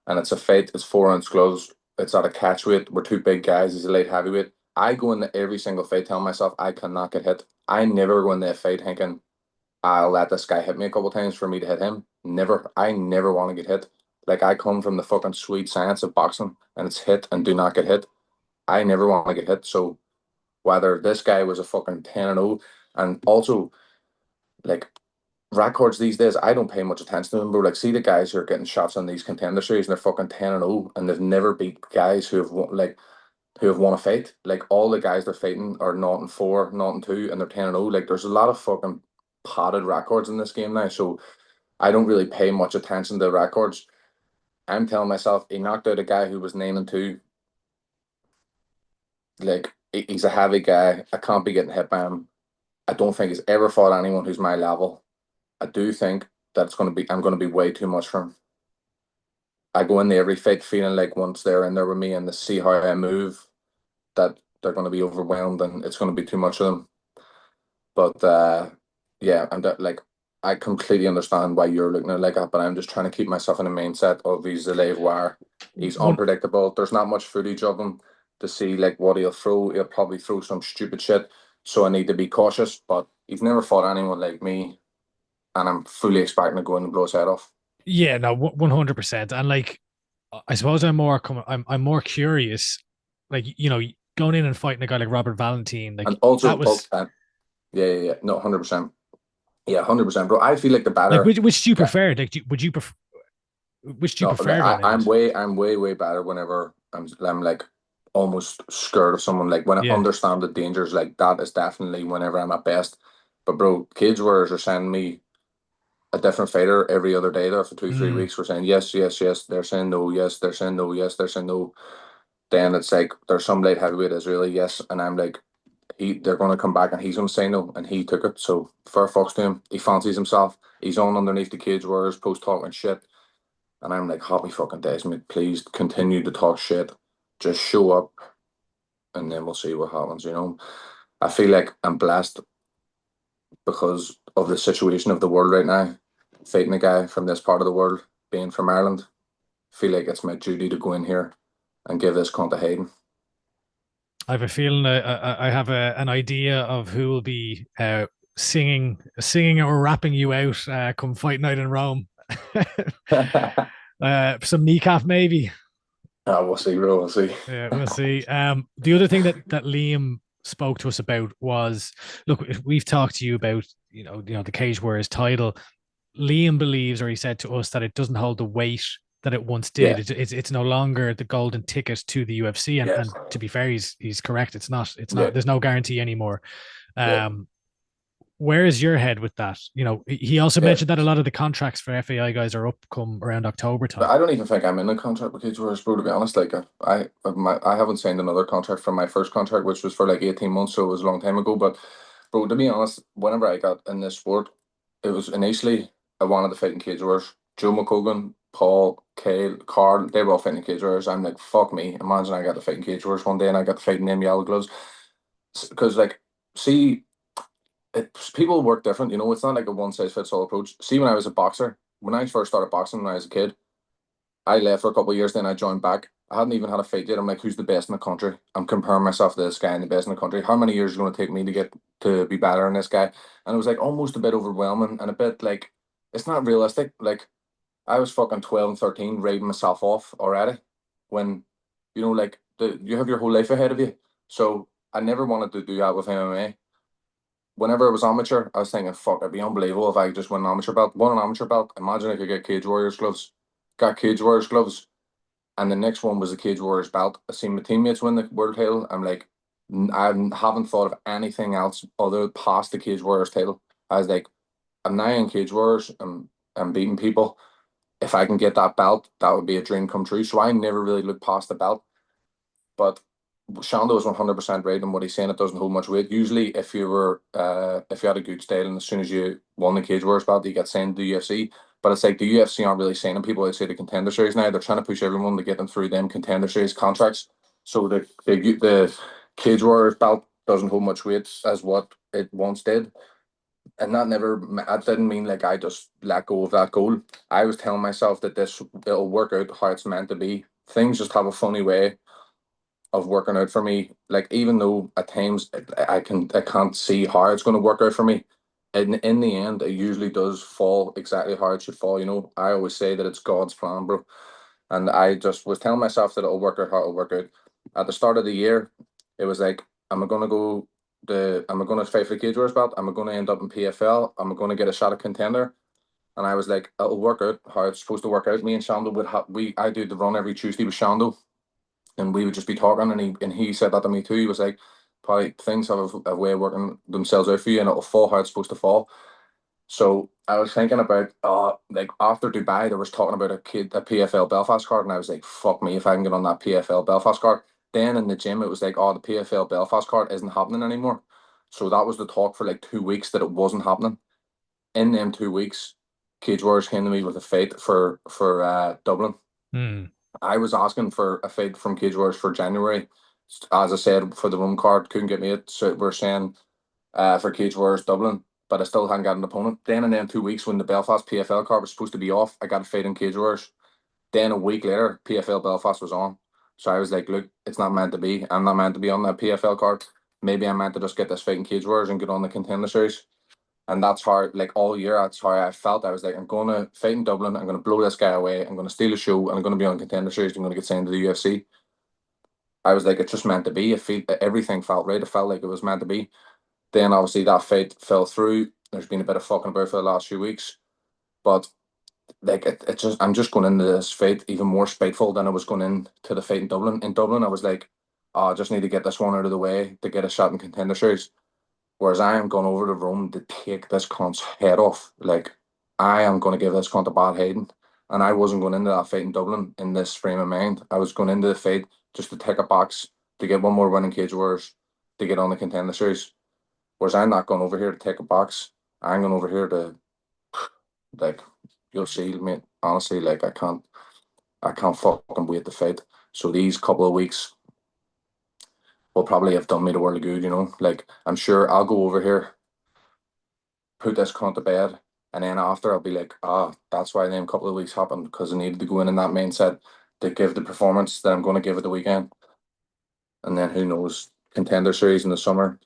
Speaker 2: And it's a fight. It's 4 ounce gloves. It's at a catch weight. We're two big guys. He's a light heavyweight. I go into every single fight telling myself I cannot get hit. I never go into a fight thinking I'll let this guy hit me a couple times for me to hit him. Never. I never want to get hit. Like I come from the fucking sweet science of boxing, and it's hit and do not get hit. I never want to get hit. So whether this guy was a fucking 10-0, and also like records these days, I don't pay much attention to them, bro. Like, see the guys who are getting shots on these contender series and they're fucking 10-0 and they've never beat guys who have won a fight. Like all the guys they're fighting are 0-4, 0-2, and they're 10-0. Like there's a lot of fucking padded records in this game now. So I don't really pay much attention to the records. I'm telling myself he knocked out a guy who was 9-2. Like he's a heavy guy. I can't be getting hit by him. I don't think he's ever fought anyone who's my level. I do think that I'm gonna be way too much for him. I go in there every fight feeling like once they're in there with me and they see how I move, that they're gonna be overwhelmed and it's gonna be too much of them. But yeah, and that like I completely understand why you're looking at it like that, but I'm just trying to keep myself in the mindset of he's a live wire. He's
Speaker 1: One,
Speaker 2: unpredictable. There's not much footage of him to see like what he'll throw. He'll probably throw some stupid shit. So I need to be cautious. But he's never fought anyone like me, and I'm fully expecting to go in and blow his head off.
Speaker 1: yeah, no, 100%. And like, I suppose I'm more curious, like going in and fighting a guy like Robert Valentine, like
Speaker 2: And also,
Speaker 1: that was
Speaker 2: yeah, no, 100%. Yeah, 100%, bro. I feel like the
Speaker 1: like
Speaker 2: better.
Speaker 1: which do you
Speaker 2: Yeah,
Speaker 1: prefer? Like, would you prefer which do you
Speaker 2: no, like
Speaker 1: prefer then, Emmett?
Speaker 2: I'm way better whenever I'm like almost scared of someone. Like when I
Speaker 1: Yeah.
Speaker 2: understand the dangers, like that is definitely whenever I'm at best. But bro, cage warriors are sending me a different fighter every other day there for two, three
Speaker 1: Mm.
Speaker 2: weeks. We're saying yes, yes, yes. They're saying no, yes. They're saying no, yes. They're saying no. Then it's like there's some light heavyweight Israeli, yes, and I'm like, they're going to come back and he's going to say no, and he took it. So fair fucks to him. He fancies himself. He's on underneath the cage warriors, post talking shit, and I'm like, happy fucking days, mate. Please continue to talk shit. Just show up, and then we'll see what happens. I feel like I'm blessed because of the situation of the world right now. Fighting a guy from this part of the world, being from Ireland, I feel like it's my duty to go in here and give this cunt a Hayden.
Speaker 1: I have a feeling I have an idea of who will be singing or rapping you out come fight night in Rome. Some kneecap maybe.
Speaker 2: We'll see, bro. We'll see.
Speaker 1: Yeah, we'll see. The other thing that Liam spoke to us about was, look, we've talked to you about the Cage Warriors title. Liam believes, or he said to us, that it doesn't hold the weight that it once did.
Speaker 2: Yeah,
Speaker 1: It's no longer the golden ticket to the UFC, and
Speaker 2: yeah,
Speaker 1: to be fair, he's correct. It's
Speaker 2: yeah,
Speaker 1: not. There's no guarantee anymore.
Speaker 2: yeah.
Speaker 1: Um, where is your head with that? He also
Speaker 2: Yeah.
Speaker 1: mentioned that a lot of the contracts for FAI guys are up come around October
Speaker 2: But
Speaker 1: time.
Speaker 2: I don't even think I'm in a contract with Cage Warriors, bro. To be honest, like I haven't signed another contract from my first contract, which was for like 18 months, so it was a long time ago. But bro, to be honest, whenever I got in this sport, it was initially I wanted to fight in Cage Warriors. Joe McCogan, Paul, Kale, Carl, they were all fighting in Cage Warriors. I'm like, fuck me. Imagine I got to fight in Cage Warriors one day and I got to fight in them yellow gloves. Because like, see, people work different. It's not like a one size fits all approach. See, when I was a boxer, when I first started boxing when I was a kid. I left for a couple of years, then I joined back. I hadn't even had a fight yet. I'm like, who's the best in the country? I'm comparing myself to this guy and the best in the country. How many years is it going to take me to get to be better than this guy? And it was like almost a bit overwhelming and a bit like it's not realistic. Like I was fucking 12 and 13 raving myself off already when like you have your whole life ahead of you. So I never wanted to do that with MMA. Whenever I was amateur, I was thinking, fuck, it'd be unbelievable if I just won an amateur belt. Won an amateur belt. Imagine I could get Cage Warriors gloves. Got Cage Warriors gloves and the next one was the Cage Warriors belt. I seen my teammates win the world title. I'm like, I haven't thought of anything else other past the Cage Warriors title. I was like, I'm now in Cage Warriors. I'm beating people. If I can get that belt, that would be a dream come true. So I never really looked past the belt. But Shando is 100% right in what he's saying. It doesn't hold much weight. Usually, if you had a good style, and as soon as you won the Cage Warriors belt, you get signed to the UFC. But it's like the UFC aren't really signing people. I'd say the Contender Series now. They're trying to push everyone to get them through them Contender Series contracts. So the Cage Warriors belt doesn't hold much weight as what it once did. And that didn't mean like I just let go of that goal. I was telling myself that it'll work out how it's meant to be. Things just have a funny way of working out for me. Like even though at times I can't see how it's going to work out for me. In the end, it usually does fall exactly how it should fall. I always say that it's God's plan, bro. And I just was telling myself that it'll work out how it'll work out. At the start of the year, it was like, am I gonna fight for the Cage Warriors belt? Am I gonna end up in PFL? Am I gonna get a shot at contender? And I was like, it'll work out how it's supposed to work out. Me and Shando would have I do the run every Tuesday with Shando and we would just be talking, and he said that to me too. He was like, "Probably things have a way of working themselves out for you, and it'll fall how it's supposed to fall." So I was thinking about, like after Dubai, there was talking about a PFL Belfast card, and I was like, "Fuck me, if I can get on that PFL Belfast card." Then in the gym, it was like, "Oh, the PFL Belfast card isn't happening anymore." So that was the talk for like 2 weeks that it wasn't happening. In them 2 weeks, Cage Warriors came to me with a fight for Dublin.
Speaker 1: Hmm.
Speaker 2: I was asking for a fight from Cage Warriors for January. As I said, for the room card, couldn't get me it. So we're saying for Cage Warriors Dublin, but I still hadn't got an opponent. Then in them 2 weeks when the Belfast PFL card was supposed to be off, I got a fight in Cage Warriors. Then a week later, PFL Belfast was on. So I was like, look, it's not meant to be. I'm not meant to be on that PFL card. Maybe I'm meant to just get this fight in Cage Warriors and get on the Contender Series. And that's how, like all year, that's how I felt. I was like, I'm going to fight in Dublin. I'm going to blow this guy away. I'm going to steal a show, and I'm going to be on Contender Series. I'm going to get signed to the UFC. I was like, it's just meant to be. Everything felt right. It felt like it was meant to be. Then obviously that fight fell through. There's been a bit of fucking about for the last few weeks, but like it just, I'm just going into this fight even more spiteful than I was going into the fight in Dublin. In Dublin, I was like, oh, I just need to get this one out of the way to get a shot in Contender Series. Whereas I am going over to Rome to take this cunt's head off. Like, I am going to give this cunt a bad heading. And I wasn't going into that fight in Dublin in this frame of mind. I was going into the fight just to take a box, to get one more win in Cage Warriors, to get on the Contender Series. Whereas I'm not going over here to take a box. I'm going over here to, like, you'll see, mate. Honestly, like, I can't fucking wait to fight. So these couple of weeks will probably have done me the world of good, you know. Like, I'm sure I'll go over here, put this cunt to bed, and then after I'll be like, that's why them couple of weeks happened, because I needed to go in that mindset to give the performance that I'm going to give at the weekend. And then who knows, Contender Series in the summer.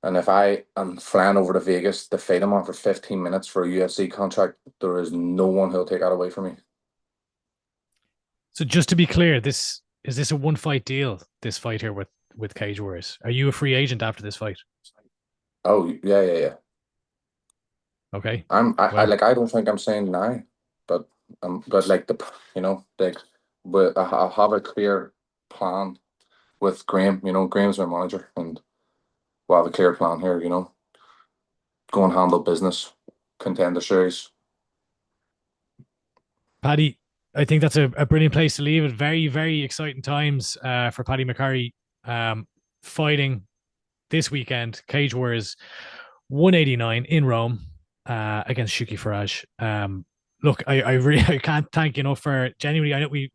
Speaker 2: And if I am flying over to Vegas to fight him on for 15 minutes for a UFC contract, there is no one who'll take that away from me.
Speaker 1: So just to be clear, is this a one fight deal? This fight here with Cage Warriors. Are you a free agent after this fight?
Speaker 2: Oh yeah.
Speaker 1: Okay.
Speaker 2: I like, I don't think I'm saying now, but like but I have a clear plan with Graham. You know, Graham's my manager, and we'll have a clear plan here. You know, go and handle business, Contender Series.
Speaker 1: Paddy, I think that's a brilliant place to leave it. Very, very exciting times for Paddy McCorry fighting this weekend. Cage Warriors 189 in Rome against Shuki Farage. Look, I really I can't thank you enough for genuinely. I know we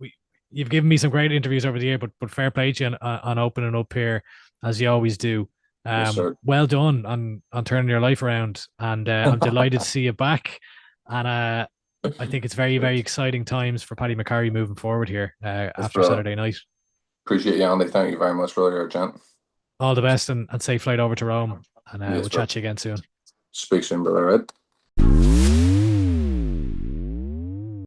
Speaker 1: you've given me some great interviews over the year, but fair play to you on opening up here as you always do.
Speaker 2: Yes, sir.
Speaker 1: Well done on turning your life around, and I'm delighted to see you back. And I think it's very, very exciting times for Paddy McCorry moving forward here
Speaker 2: Yes,
Speaker 1: after
Speaker 2: bro.
Speaker 1: Saturday night.
Speaker 2: Appreciate you, Andy. Thank you very much, brother. You're a gent.
Speaker 1: All the best and safe flight over to Rome. And
Speaker 2: Yes,
Speaker 1: we'll
Speaker 2: bro.
Speaker 1: chat to you again soon.
Speaker 2: Speak soon, brother. Right?